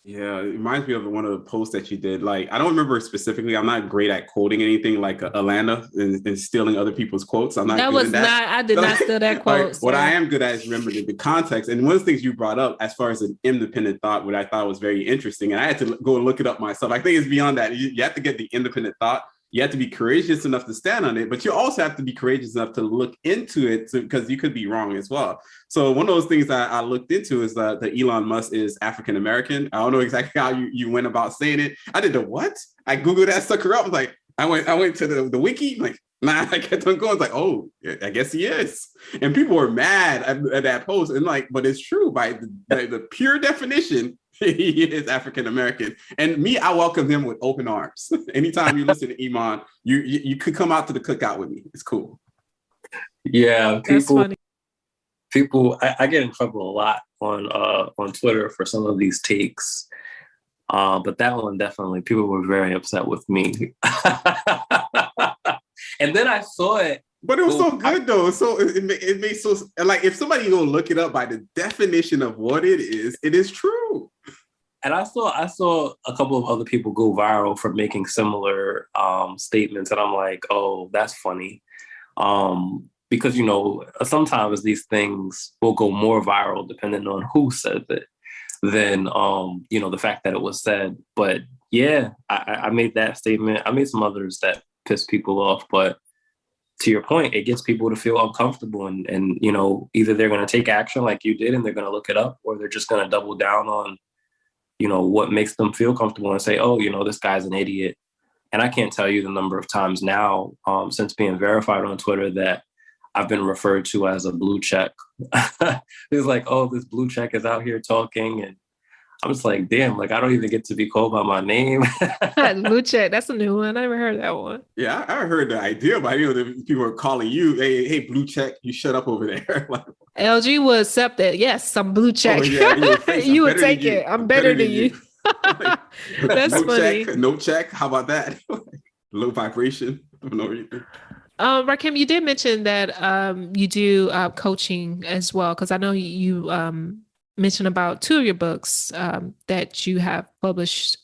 Yeah, it reminds me of one of the posts that you did. Like, I don't remember specifically. I'm not great at quoting anything like Alana and stealing other people's quotes. I'm not That good was at that. not, I did not steal that quote. What I am good at is remembering the context. And one of the things you brought up as far as an independent thought, what I thought was very interesting, and I had to go and look it up myself. I think it's beyond that. You have to get the independent thought. You have to be courageous enough to stand on it, but you also have to be courageous enough to look into it, because you could be wrong as well. So one of those things that I looked into is that the Elon Musk is African-American. I don't know exactly how you went about saying it. I did the what? I Googled that sucker up. Like, I went to the wiki, like, nah, I kept on going. It's like, oh, I guess he is. And people were mad at that post. And like, but it's true by the pure definition. He is African-American. And me, I welcome him with open arms. Anytime you listen to Iman, you could come out to the cookout with me. It's cool. Yeah, That's funny. People, I get in trouble a lot on Twitter for some of these takes. But that one, definitely, people were very upset with me. And then I saw it. But it was so good though. So it made so, like, if somebody gonna look it up by the definition of what it is true. And I saw a couple of other people go viral for making similar statements, and I'm like, oh, that's funny, because sometimes these things will go more viral depending on who says it than the fact that it was said. But yeah, I made that statement. I made some others that piss people off, but to your point, it gets people to feel uncomfortable, and either they're going to take action like you did and they're going to look it up, or they're just going to double down on what makes them feel comfortable and say, oh, this guy's an idiot. And I can't tell you the number of times now since being verified on Twitter that I've been referred to as a blue check. It's like, oh, this blue check is out here talking, and I'm just like, damn, like, I don't even get to be called by my name. Blue check, that's a new one. I never heard that one. Yeah, I heard the idea, but the people are calling you, hey, blue check, you shut up over there. Like, LG would accept it. Yes, some blue check. Oh, yeah, you would take it. I'm better than you. Like, that's no funny. No check. How about that? Low vibration for no reason. Rahkim, you did mention that you do coaching as well, because I know you mentioned about 2 of your books that you have published,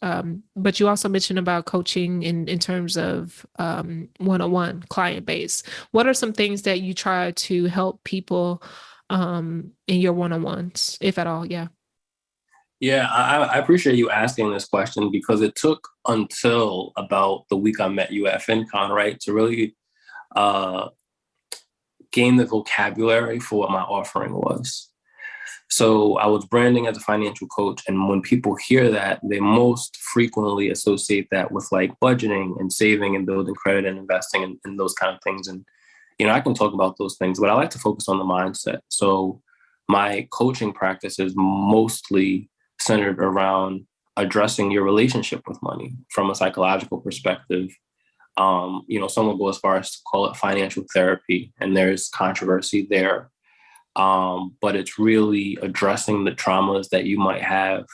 but you also mentioned about coaching in terms of one-on-one client base. What are some things that you try to help people in your one-on-ones, if at all? Yeah. Yeah, I appreciate you asking this question, because it took until about the week I met you at FinCon, right, to really gain the vocabulary for what my offering was. So I was branding as a financial coach. And when people hear that, they most frequently associate that with like budgeting and saving and building credit and investing and those kind of things. And, I can talk about those things, but I like to focus on the mindset. So my coaching practice is mostly centered around addressing your relationship with money from a psychological perspective. Some will go as far as to call it financial therapy, and there's controversy there. But it's really addressing the traumas that you might have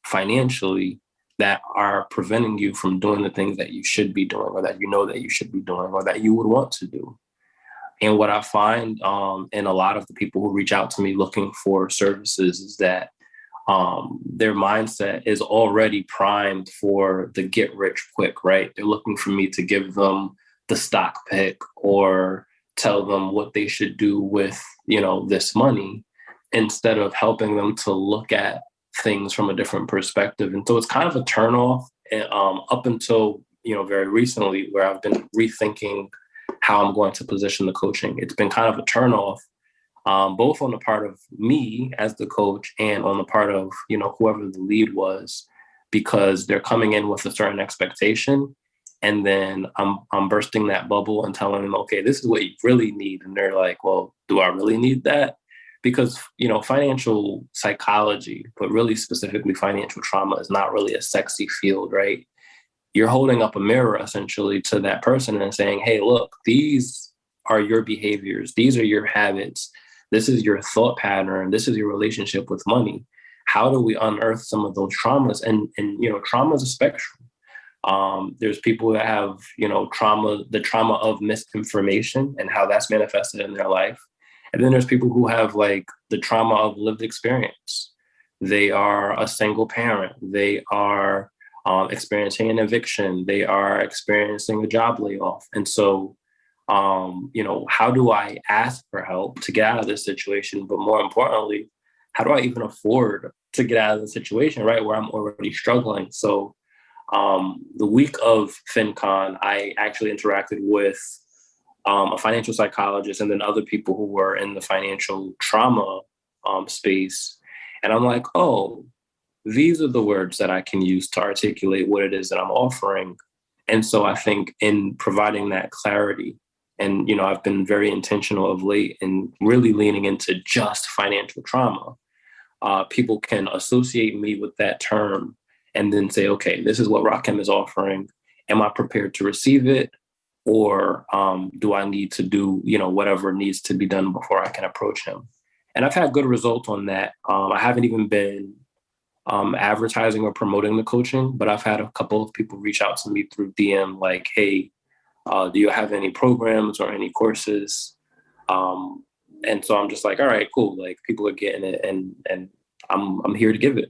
financially that are preventing you from doing the things that you should be doing, or that that you should be doing, or that you would want to do. And what I find in a lot of the people who reach out to me looking for services is that their mindset is already primed for the get rich quick, right? They're looking for me to give them the stock pick or tell them what they should do with, this money, instead of helping them to look at things from a different perspective. And so it's kind of a turnoff up until, very recently, where I've been rethinking how I'm going to position the coaching. It's been kind of a turnoff, both on the part of me as the coach and on the part of, whoever the lead was, because they're coming in with a certain expectation. And then I'm bursting that bubble and telling them, okay, this is what you really need. And they're like, well, do I really need that? Because, financial psychology, but really specifically financial trauma, is not really a sexy field, right? You're holding up a mirror essentially to that person and saying, hey, look, these are your behaviors. These are your habits. This is your thought pattern. This is your relationship with money. How do we unearth some of those traumas? And trauma is a spectrum. There's people that have, the trauma of misinformation and how that's manifested in their life. And then there's people who have like the trauma of lived experience. They are a single parent. They are experiencing an eviction. They are experiencing a job layoff. And so, how do I ask for help to get out of this situation? But more importantly, how do I even afford to get out of the situation, right, where I'm already struggling? So the week of FinCon, I actually interacted with a financial psychologist and then other people who were in the financial trauma space. And I'm like, oh, these are the words that I can use to articulate what it is that I'm offering. And so I think in providing that clarity, and, I've been very intentional of late in really leaning into just financial trauma. People can associate me with that term and then say, okay, this is what Rahkim is offering. Am I prepared to receive it? Or do I need to do, whatever needs to be done before I can approach him? And I've had good results on that. I haven't even been advertising or promoting the coaching, but I've had a couple of people reach out to me through DM like, hey, do you have any programs or any courses? And so I'm just like, all right, cool. Like, people are getting it, and I'm here to give it.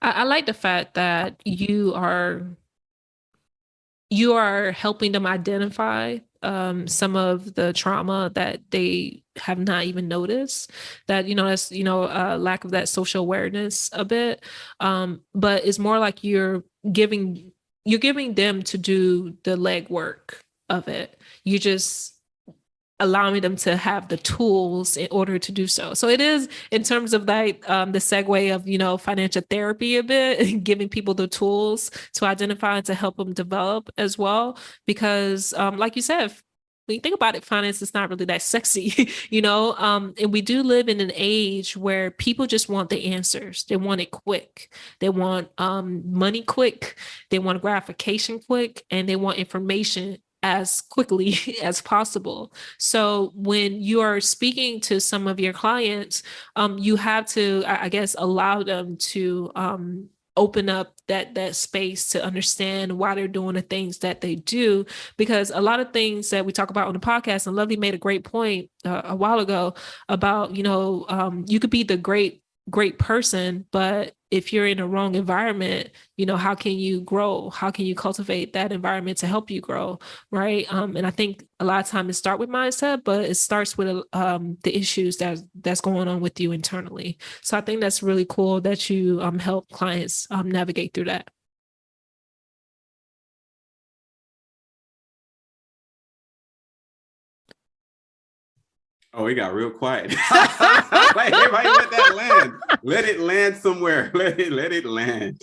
I like the fact that you are helping them identify some of the trauma that they have not even noticed, that, that's, lack of that social awareness a bit. But it's more like you're giving them to do the legwork of it. You just allowing them to have the tools in order to do so. So it is, in terms of like the segue of, financial therapy a bit, giving people the tools to identify and to help them develop as well. Because like you said, when you think about it, finance is not really that sexy, and we do live in an age where people just want the answers. They want it quick. They want money quick. They want gratification quick, and they want information as quickly as possible. So when you are speaking to some of your clients, you have to, I guess, allow them to open up that space to understand why they're doing the things that they do. Because a lot of things that we talk about on the podcast, and Lovely made a great point a while ago about, you could be the great person, but if you're in a wrong environment, how can you grow? How can you cultivate that environment to help you grow? Right. And I think a lot of times it starts with mindset, but it starts with the issues that's going on with you internally. So I think that's really cool that you help clients navigate through that. Oh, it got real quiet. Like, everybody let that land. Let it land somewhere. Let it land.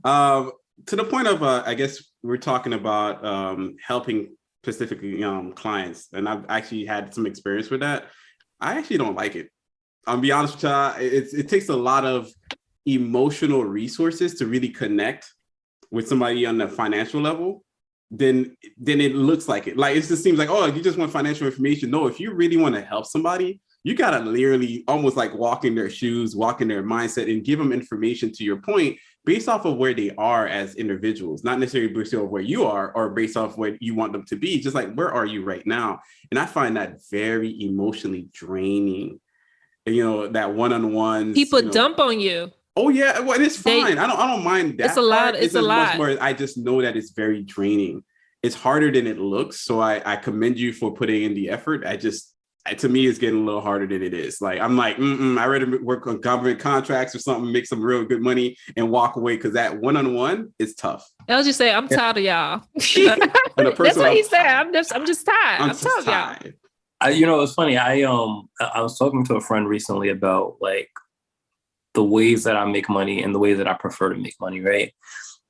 To the point of, I guess we're talking about helping specifically clients, and I've actually had some experience with that. I actually don't like it. I'll be honest with you. It takes a lot of emotional resources to really connect with somebody on the financial level. Then it looks like it. Like, it just seems like, oh, you just want financial information. No, if you really want to help somebody, you got to literally almost like walk in their shoes, walk in their mindset, and give them information, to your point, based off of where they are as individuals, not necessarily based off where you are or based off what you want them to be, just like, where are you right now? And I find that very emotionally draining. And, that one-on-ones. People dump on you. Oh yeah, well, it's fine. I don't mind that. It's a lot. It's a lot. Much more, I just know that it's very draining. It's harder than it looks. So I commend you for putting in the effort. To me, it's getting a little harder than it is. Like, I'm like, I'd rather work on government contracts or something, make some real good money, and walk away, because that one-on-one is tough. I'll just say, I'm tired of y'all. That's what he said. I'm just tired. I'm tired of y'all. It's funny. I was talking to a friend recently about like the ways that I make money and the ways that I prefer to make money, right?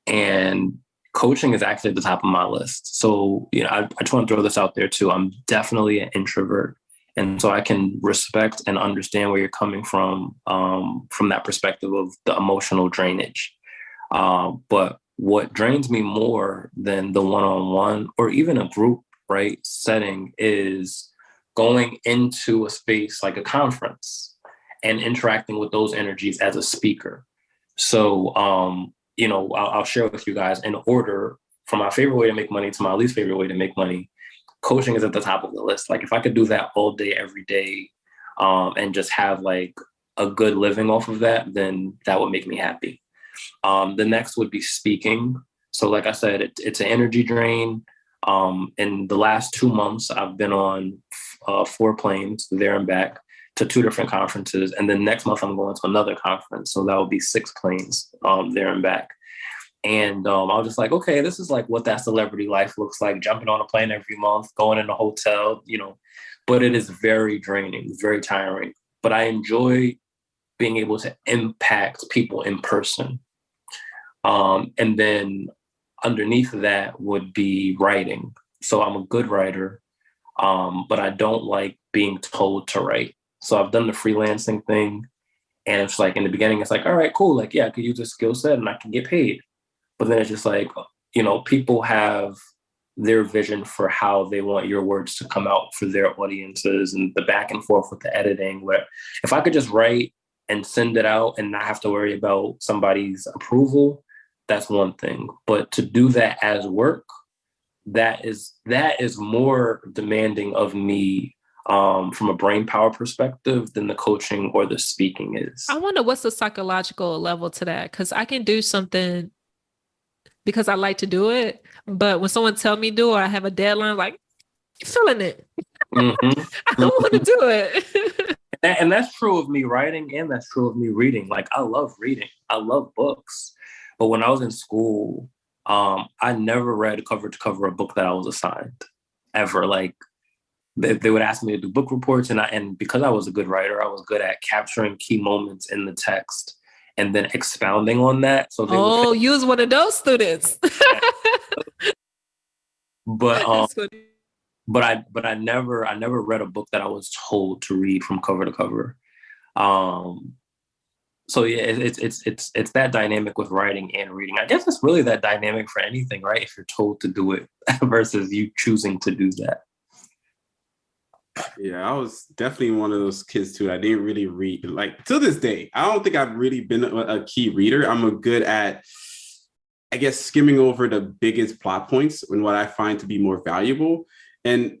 And coaching is actually at the top of my list. So, I just want to throw this out there too. I'm definitely an introvert. And so I can respect and understand where you're coming from that perspective of the emotional drainage. But what drains me more than the one-on-one or even a group, right, setting is going into a space like a conference and interacting with those energies as a speaker. So, I'll share with you guys in order from my favorite way to make money to my least favorite way to make money. Coaching is at the top of the list. Like, if I could do that all day, every day, and just have like a good living off of that, then that would make me happy. The next would be speaking. So like I said, it's an energy drain. In the last 2 months, I've been on 4 planes there and back to 2 different conferences. And then next month I'm going to another conference. So that will be 6 planes there and back. And I was just like, okay, this is like what that celebrity life looks like, jumping on a plane every month, going in a hotel, but it is very draining, very tiring. But I enjoy being able to impact people in person. And then underneath that would be writing. So I'm a good writer, but I don't like being told to write. So I've done the freelancing thing, and it's like, in the beginning, it's like, all right, cool. Like, yeah, I could use a skill set and I can get paid. But then it's just like, people have their vision for how they want your words to come out for their audiences, and the back and forth with the editing, where if I could just write and send it out and not have to worry about somebody's approval, that's one thing. But to do that as work, that is more demanding of me from a brain power perspective than the coaching or the speaking is. I wonder what's the psychological level to that, because I can do something because I like to do it, but when someone tell me do it, I have a deadline, like, you feeling it. Mm-hmm. I don't want to do it. And that's true of me writing, and that's true of me reading. Like, I love reading. I love books. But when I was in school, I never read cover to cover a book that I was assigned, ever. Like, they would ask me to do book reports, and because I was a good writer, I was good at capturing key moments in the text and then expounding on that. So you was one of those students. But I never read a book that I was told to read from cover to cover. So yeah, it's that dynamic with writing and reading. I guess it's really that dynamic for anything, right? If you're told to do it versus you choosing to do that. Yeah, I was definitely one of those kids too. I didn't really read, like, to this day. I don't think I've really been a key reader. I'm good at, I guess, skimming over the biggest plot points and what I find to be more valuable. And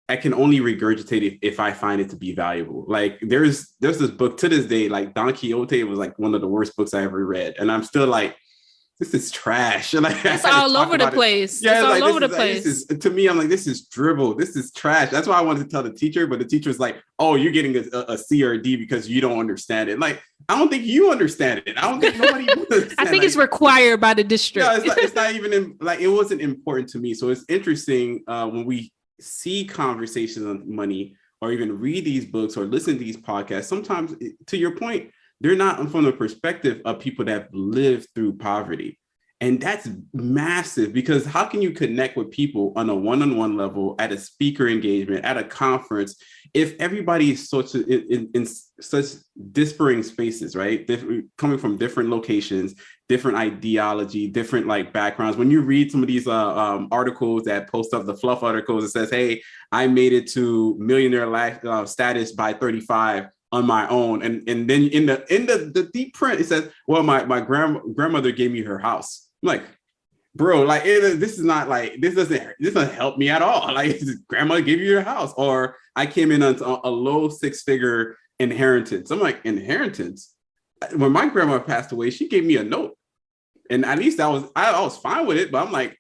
I can only regurgitate if I find it to be valuable. Like, there's this book to this day, like Don Quixote was like one of the worst books I ever read. And I'm still like, this is trash. And it's all over the place. Yeah, it's all over the place. To me, I'm like, this is dribble. This is trash. That's why I wanted to tell the teacher, but the teacher's like, oh, you're getting a C or a D because you don't understand it. Like, I don't think you understand it. I don't think nobody understands. I think it's required by the district. Yeah, it's not even it wasn't important to me. So it's interesting when we see conversations on money or even read these books or listen to these podcasts, sometimes, to your point, they're not from the perspective of people that have lived through poverty. And that's massive, because how can you connect with people on a one-on-one level at a speaker engagement, at a conference, if everybody is in such disparate spaces, right? Coming from different locations, different ideology, different like backgrounds. When you read some of these articles that post up, the fluff articles, it says, hey, I made it to millionaire status by 35 on my own. And then in the deep print, it says, well, my grandmother gave me her house. I'm like, bro, like this is not like, this doesn't help me at all. Like, grandma gave you your house, or I came in on a low 6-figure inheritance. I'm like, inheritance? When my grandma passed away, she gave me a note, and at least I was fine with it. But I'm like,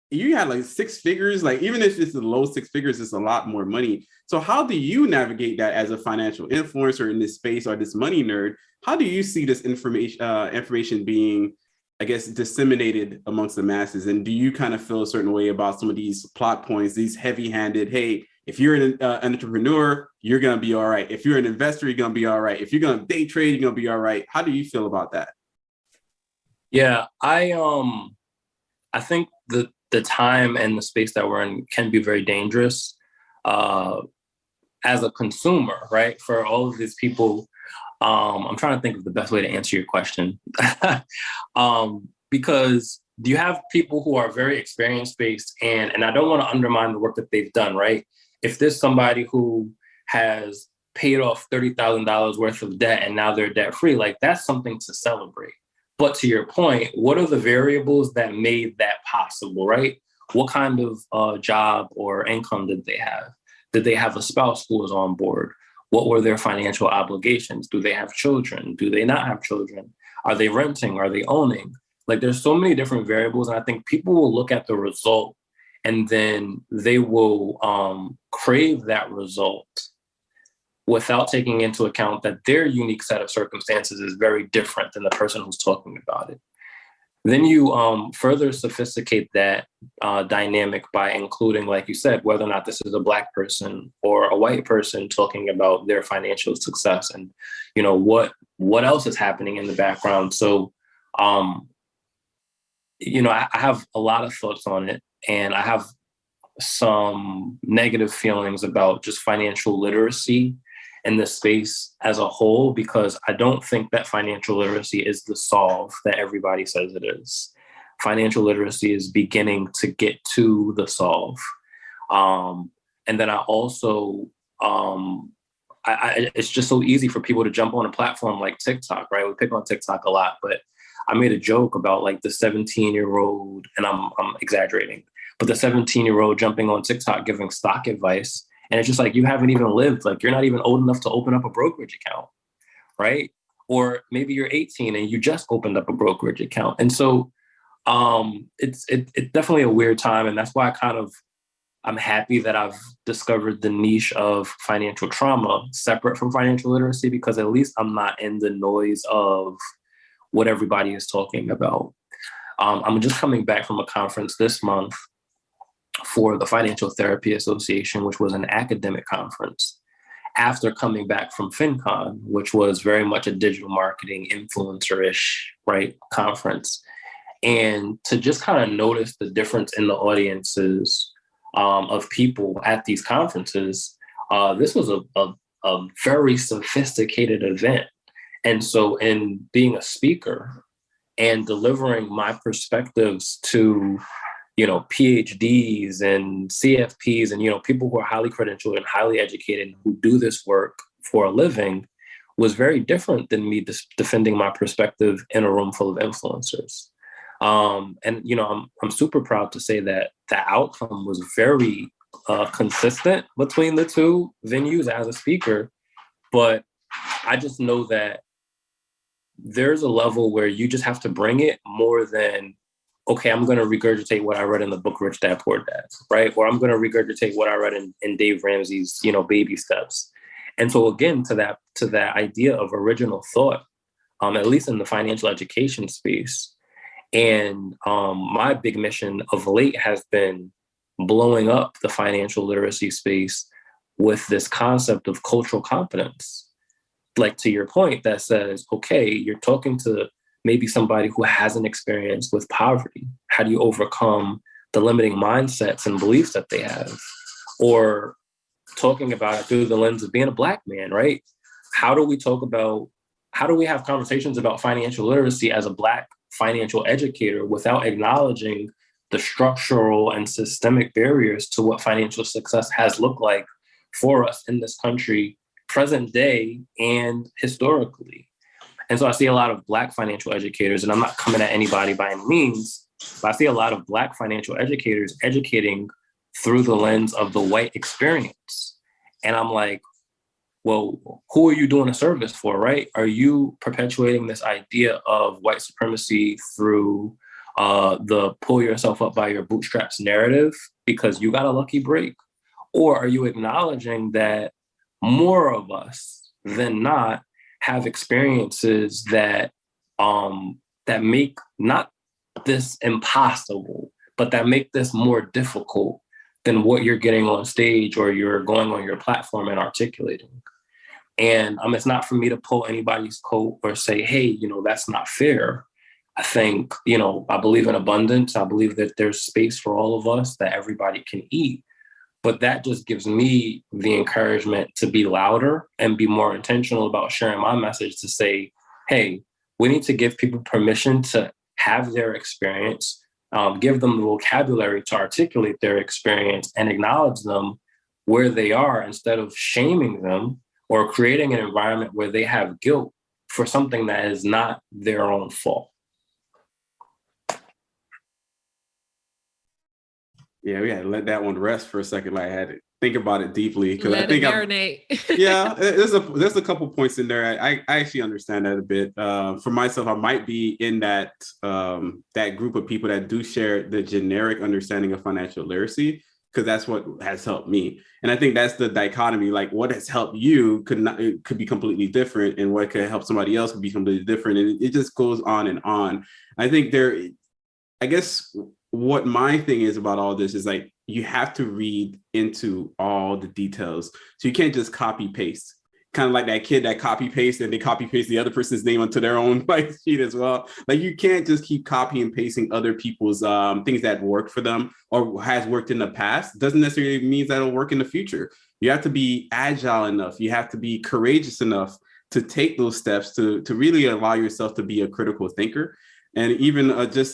you had like 6 figures. Like, even if it's the low 6 figures, it's a lot more money. So how do you navigate that as a financial influencer in this space, or this money nerd? How do you see this information being, I guess, disseminated amongst the masses? And do you kind of feel a certain way about some of these plot points, these heavy-handed, hey, if you're an entrepreneur, you're going to be all right. If you're an investor, you're going to be all right. If you're going to day trade, you're going to be all right. How do you feel about that? Yeah, I think the time and the space that we're in can be very dangerous as a consumer, right? For all of these people, I'm trying to think of the best way to answer your question. Because you have people who are very experience-based, and I don't want to undermine the work that they've done, right? If there's somebody who has paid off $30,000 worth of debt and now they're debt-free, like, that's something to celebrate. But to your point, what are the variables that made that possible, right? What kind of job or income did they have? Did they have a spouse who was on board? What were their financial obligations? Do they have children? Do they not have children? Are they renting? Are they owning? Like, there's so many different variables. And I think people will look at the result, and then they will crave that result without taking into account that their unique set of circumstances is very different than the person who's talking about it. Then you further sophisticate that dynamic by including, like you said, whether or not this is a Black person or a white person talking about their financial success, and, you know, what else is happening in the background. So, you know, I have a lot of thoughts on it, and I have some negative feelings about just financial literacy in the space as a whole, because I don't think that financial literacy is the solve that everybody says it is. Financial literacy is beginning to get to the solve. And then I also, it's just so easy for people to jump on a platform like TikTok, right? We pick on TikTok a lot, but I made a joke about like the 17-year-old, and I'm exaggerating, but the 17-year-old jumping on TikTok giving stock advice. And it's just like, you haven't even lived, like, you're not even old enough to open up a brokerage account, right? Or maybe you're 18 and you just opened up a brokerage account. And so it's definitely a weird time. And that's why I'm happy that I've discovered the niche of financial trauma separate from financial literacy, because at least I'm not in the noise of what everybody is talking about. I'm just coming back from a conference this month for the Financial Therapy Association, which was an academic conference, after coming back from FinCon, which was very much a digital marketing influencer-ish, right, conference. And to just kind of notice the difference in the audiences of people at these conferences, this was a very sophisticated event. And so in being a speaker and delivering my perspectives to, you know, PhDs and CFPs and, you know, people who are highly credentialed and highly educated who do this work for a living, was very different than me defending my perspective in a room full of influencers. And, you know, I'm super proud to say that the outcome was very consistent between the two venues as a speaker. But I just know that there's a level where you just have to bring it more than, okay, I'm going to regurgitate what I read in the book, Rich Dad, Poor Dad, right? Or I'm going to regurgitate what I read in Dave Ramsey's, you know, Baby Steps. And so again, to that idea of original thought, at least in the financial education space. And my big mission of late has been blowing up the financial literacy space with this concept of cultural competence. Like to your point, that says, okay, you're talking to maybe somebody who hasn't experienced with poverty. How do you overcome the limiting mindsets and beliefs that they have? Or talking about it through the lens of being a Black man, right? How do we have conversations about financial literacy as a Black financial educator without acknowledging the structural and systemic barriers to what financial success has looked like for us in this country, present day and historically? And so I see a lot of Black financial educators, and I'm not coming at anybody by any means, but I see a lot of Black financial educators educating through the lens of the white experience. And I'm like, well, who are you doing a service for, right? Are you perpetuating this idea of white supremacy through the pull yourself up by your bootstraps narrative because you got a lucky break? Or are you acknowledging that more of us than not have experiences that that make not this impossible, but that make this more difficult than what you're getting on stage or you're going on your platform and articulating? And it's not for me to pull anybody's coat or say, hey, that's not fair. I think, I believe in abundance. I believe that there's space for all of us, that everybody can eat. But that just gives me the encouragement to be louder and be more intentional about sharing my message to say, hey, we need to give people permission to have their experience, give them the vocabulary to articulate their experience and acknowledge them where they are instead of shaming them or creating an environment where they have guilt for something that is not their own fault. Yeah, we had to let that one rest for a second. Like I had to think about it deeply because I think marinate. Yeah, there's a couple points in there. I actually understand that a bit. For myself, I might be in that that group of people that do share the generic understanding of financial literacy, because that's what has helped me. And I think that's the dichotomy. Like what has helped you could be completely different, and what could help somebody else could be completely different. And it just goes on and on. I think I guess what my thing is about all this is like, you have to read into all the details. So you can't just copy paste, kind of like that kid that copy paste and they copy paste the other person's name onto their own sheet as well. Like you can't just keep copying and pasting other people's things that worked for them or has worked in the past. Doesn't necessarily mean that it'll work in the future. You have to be agile enough. You have to be courageous enough to take those steps to really allow yourself to be a critical thinker. And even just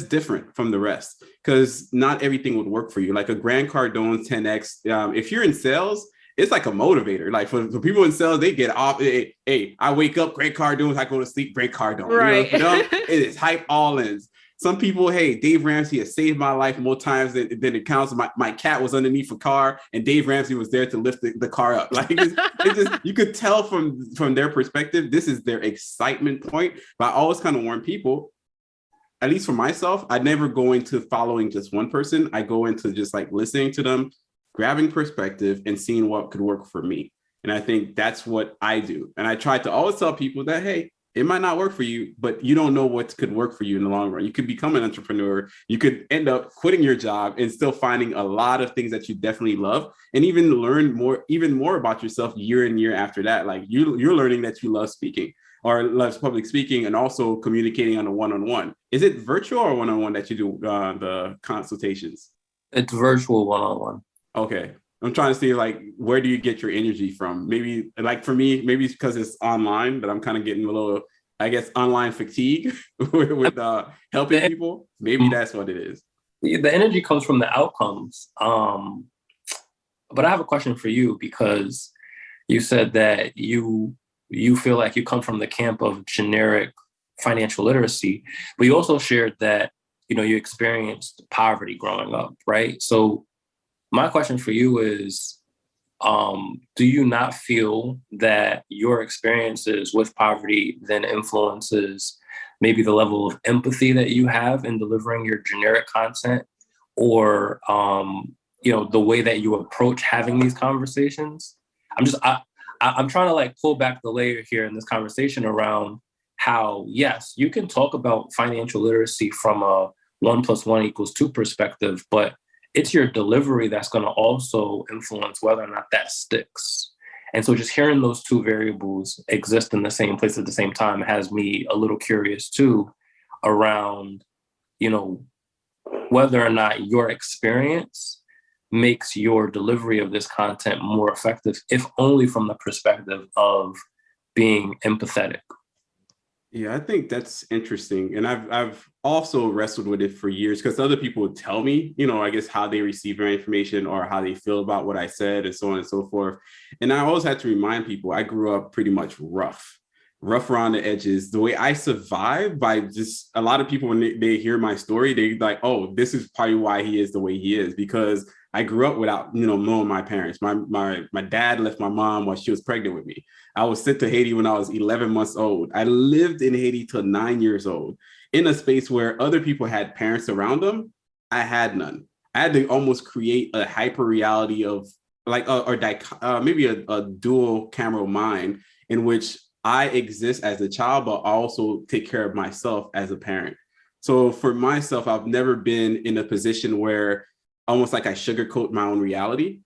different from the rest, because not everything would work for you. Like a Grant Cardone's 10X, if you're in sales, it's like a motivator. Like for people in sales, they get off. Hey, I wake up, Grant Cardone. I go to sleep, Grant Cardone. Right. For them, it is hype all ins. Some people, hey, Dave Ramsey has saved my life more times than it counts. My cat was underneath a car, and Dave Ramsey was there to lift the car up. Like it just you could tell from their perspective, this is their excitement point. But I always kind of warn people, at least for myself, I never go into following just one person. I go into just like listening to them, grabbing perspective, and seeing what could work for me. And I think that's what I do. And I try to always tell people that, hey, it might not work for you, but you don't know what could work for you in the long run. You could become an entrepreneur. You could end up quitting your job and still finding a lot of things that you definitely love, and even learn even more about yourself year in year after that. Like you're learning that you love speaking or loves public speaking, and also communicating on a one-on-one. Is it virtual or one-on-one that you do the consultations? It's virtual one-on-one. Okay. I'm trying to see, like, where do you get your energy from? Maybe, like, for me, maybe it's because it's online, but I'm kind of getting a little, I guess, online fatigue with helping people. Maybe that's what it is. The energy comes from the outcomes. But I have a question for you, because you said that you feel like you come from the camp of generic financial literacy, but you also shared that, you experienced poverty growing up, right? So my question for you is, do you not feel that your experiences with poverty then influences maybe the level of empathy that you have in delivering your generic content, or, the way that you approach having these conversations? I'm trying to like pull back the layer here in this conversation around how, yes, you can talk about financial literacy from a 1 + 1 = 2 perspective, but it's your delivery that's going to also influence whether or not that sticks. And so just hearing those two variables exist in the same place at the same time has me a little curious too around, whether or not your experience makes your delivery of this content more effective, if only from the perspective of being empathetic. Yeah, I think that's interesting. And I've also wrestled with it for years because other people would tell me, I guess how they receive their information or how they feel about what I said and so on and so forth. And I always had to remind people I grew up pretty much rough around the edges. The way I survived by just a lot of people, when they hear my story, they like, oh, this is probably why he is the way he is, because I grew up without, knowing my parents. My dad left my mom while she was pregnant with me. I was sent to Haiti when I was 11 months old. I lived in Haiti till 9 years old in a space where other people had parents around them. I had none. I had to almost create a hyper reality of like, maybe a dual camera mind in which I exist as a child, but also take care of myself as a parent. So for myself, I've never been in a position where almost like I sugarcoat my own reality.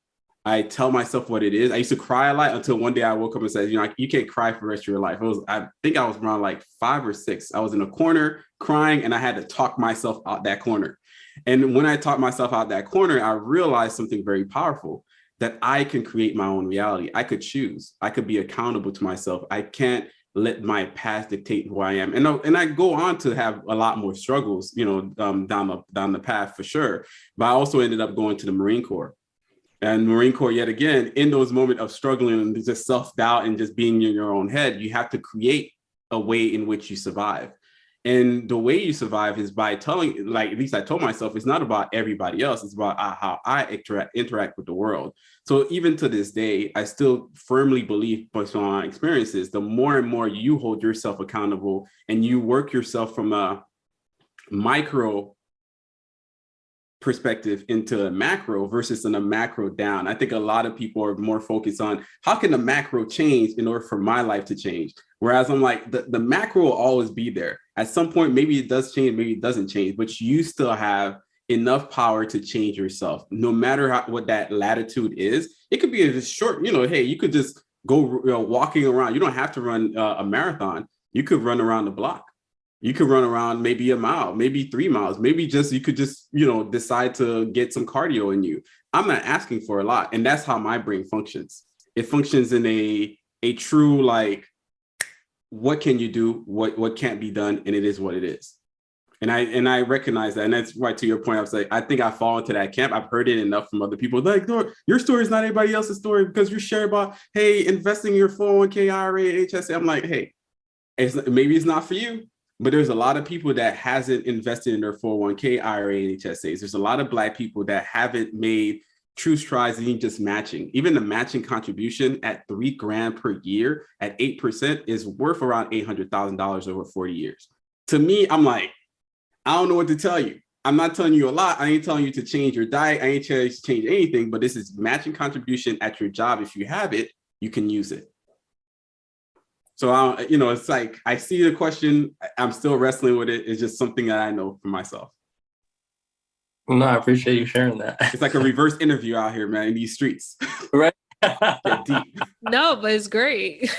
I tell myself what it is. I used to cry a lot until one day I woke up and said, you can't cry for the rest of your life. I think I was around like 5 or 6. I was in a corner crying and I had to talk myself out that corner. And when I talked myself out that corner, I realized something very powerful, that I can create my own reality. I could choose. I could be accountable to myself. I can't let my past dictate who I am. And I go on to have a lot more struggles, down the path for sure. But I also ended up going to the Marine Corps. And Marine Corps, yet again, in those moments of struggling and just self-doubt and just being in your own head, you have to create a way in which you survive. And the way you survive is by telling, like, at least I told myself, it's not about everybody else. It's about how I interact with the world. So even to this day, I still firmly believe, based on my experiences, the more and more you hold yourself accountable and you work yourself from a micro perspective into a macro versus in a macro down. I think a lot of people are more focused on how can the macro change in order for my life to change? Whereas I'm like, the macro will always be there. At some point, maybe it does change, maybe it doesn't change, but you still have enough power to change yourself, no matter what that latitude is. It could be a short, hey, you could just go walking around. You don't have to run a marathon. You could run around the block. You could run around maybe a mile, maybe 3 miles, maybe you could just, decide to get some cardio in you. I'm not asking for a lot. And that's how my brain functions. It functions in a true, like, what can you do? What can't be done? And it is what it is. And I recognize that. And that's right to your point. I was like, I think I fall into that camp. I've heard it enough from other people. Like, no, your story is not anybody else's story because you share about, hey, investing in your 401k, IRA, HSA. I'm like, hey, maybe it's not for you. But there's a lot of people that hasn't invested in their 401k, IRA, and HSAs. There's a lot of Black people that haven't made true strides in just matching. Even the matching contribution at $3,000 per year at 8% is worth around $800,000 over 40 years. To me, I'm like, I don't know what to tell you. I'm not telling you a lot. I ain't telling you to change your diet. I ain't telling you to change anything, but this is matching contribution at your job. If you have it, you can use it. So, it's like, I see the question. I'm still wrestling with it. It's just something that I know for myself. No, I appreciate you sharing that. It's like a reverse interview out here, man, in these streets. Right. Get deep. No, but it's great.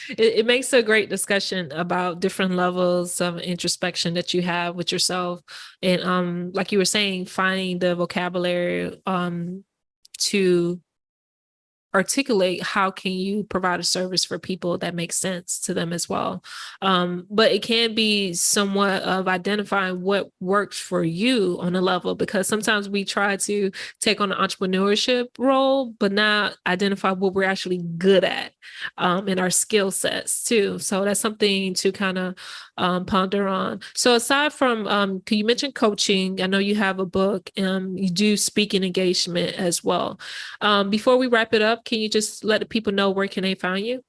It makes a great discussion about different levels of introspection that you have with yourself. And like you were saying, finding the vocabulary to articulate how can you provide a service for people that makes sense to them as well. But it can be somewhat of identifying what works for you on a level, because sometimes we try to take on an entrepreneurship role, but not identify what we're actually good at in our skill sets too. So that's something to kind of ponder on. So aside from, you mentioned coaching, I know you have a book, you do speaking engagement as well. Before we wrap it up, can you just let the people know where can they find you?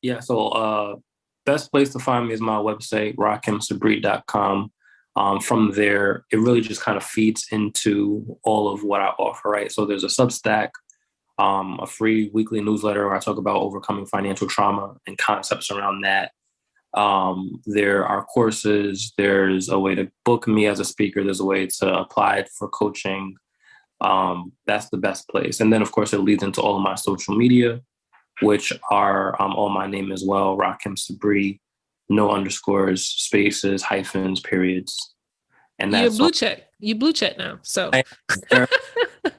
Yeah, so best place to find me is my website, rahkimsabree.com. From there, it really just kind of feeds into all of what I offer, right? So there's a Substack, a free weekly newsletter where I talk about overcoming financial trauma and concepts around that. There are courses. There's a way to book me as a speaker. There's a way to apply for coaching. That's the best place. And then, of course, it leads into all of my social media, which are all my name as well, Rahkim Sabree, no underscores, spaces, hyphens, periods. And that's you blue check now. So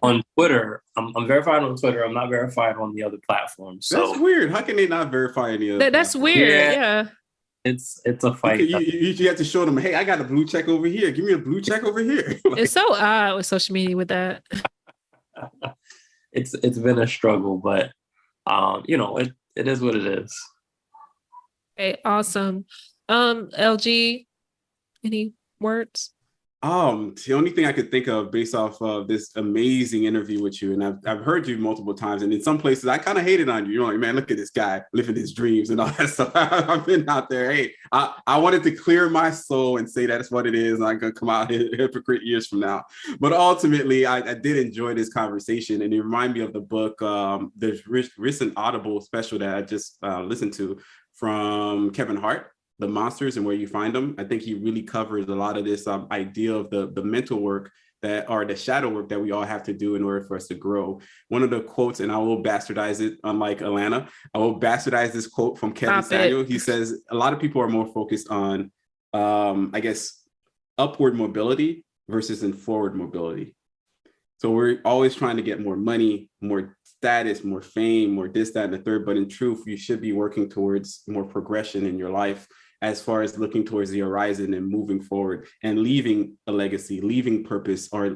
on Twitter, I'm verified on Twitter. I'm not verified on the other platforms. So that's weird. How can they not verify any of that's weird. Yeah. It's a fight. You have to show them, hey, I got a blue check over here. Give me a blue check over here. It's so odd with social media with that. It's been a struggle, but it is what it is. Okay, awesome. LG, any words? The only thing I could think of based off of this amazing interview with you, and I've heard you multiple times, and in some places I kind of hated on you. You're like, man, look at this guy living his dreams and all that stuff. I've been out there. Hey, I wanted to clear my soul and say that's what it is. And I'm gonna come out hypocrite years from now. But ultimately, I did enjoy this conversation, and it reminded me of the book. There's recent Audible special that I just listened to from Kevin Hart, The Monsters and Where You Find Them. I think he really covers a lot of this idea of the mental work or the shadow work that we all have to do in order for us to grow. One of the quotes, and I will bastardize it, unlike Alana, I will bastardize this quote from Kevin Samuel. He says, a lot of people are more focused on, upward mobility versus in forward mobility. So we're always trying to get more money, more status, more fame, more this, that, and the third. But in truth, you should be working towards more progression in your life as far as looking towards the horizon and moving forward and leaving a legacy, leaving purpose, or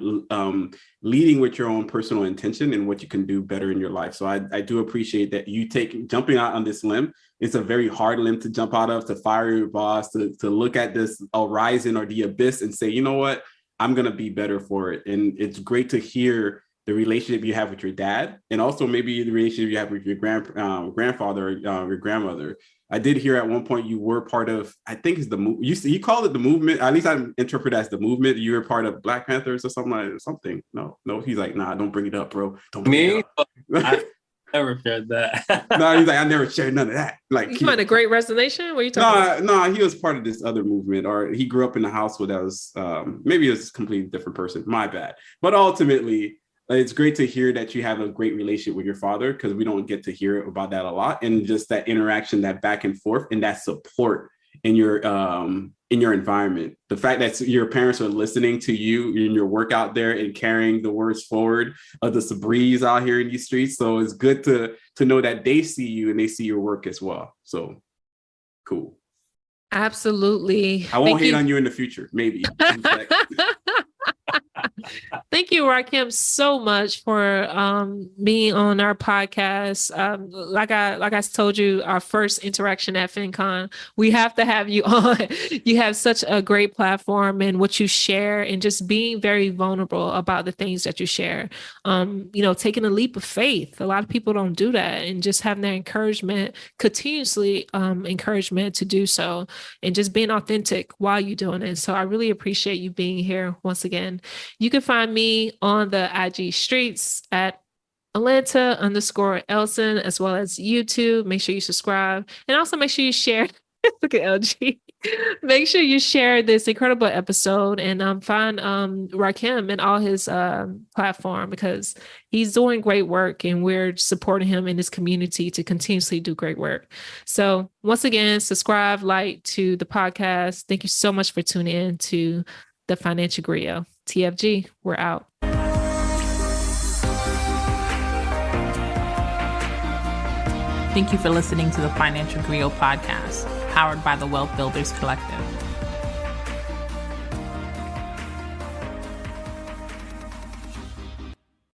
leading with your own personal intention and what you can do better in your life. So I do appreciate that you jumping out on this limb. It's a very hard limb to jump out of, to fire your boss, to look at this horizon or the abyss and say, you know what, I'm going to be better for it. And it's great to hear the relationship you have with your dad, and also maybe the relationship you have with your grandfather or your grandmother. I did hear at one point you were part of, I think it's the you call it the movement. At least I interpret it as the movement. You were part of Black Panthers or something. No. He's like, nah, don't bring it up, bro. Don't bring it up. I never shared that. No, he's like, I never shared none of that. Like, you find a Great Resignation? What are you talking about? No, he was part of this other movement, or he grew up in a household that was maybe it's a completely different person. My bad. But ultimately, it's great to hear that you have a great relationship with your father, because we don't get to hear about that a lot. And just that interaction, that back and forth, and that support in your environment. The fact that your parents are listening to you in your work out there and carrying the words forward of the Sabrees out here in these streets. So it's good to know that they see you and they see your work as well. So cool. Absolutely. I won't hate on you in the future, maybe. Thank you, Rahkim, so much for being on our podcast. Like I told you, our first interaction at FinCon, we have to have you on. You have such a great platform and what you share, and just being very vulnerable about the things that you share. Taking a leap of faith. A lot of people don't do that, and just having that encouragement, continuously encouragement to do so, and just being authentic while you're doing it. So I really appreciate you being here once again. You can find me on the IG streets at Atlanta_Elson, as well as YouTube. Make sure you subscribe, and also make sure you share. Look at LG. Make sure you share this incredible episode, and find Rahkim and all his platform, because he's doing great work, and we're supporting him in this community to continuously do great work. So once again, subscribe, like to the podcast. Thank you so much for tuning in to the Financial Griot. TFG, we're out. Thank you for listening to the Financial Griot Podcast, powered by the Wealth Builders Collective.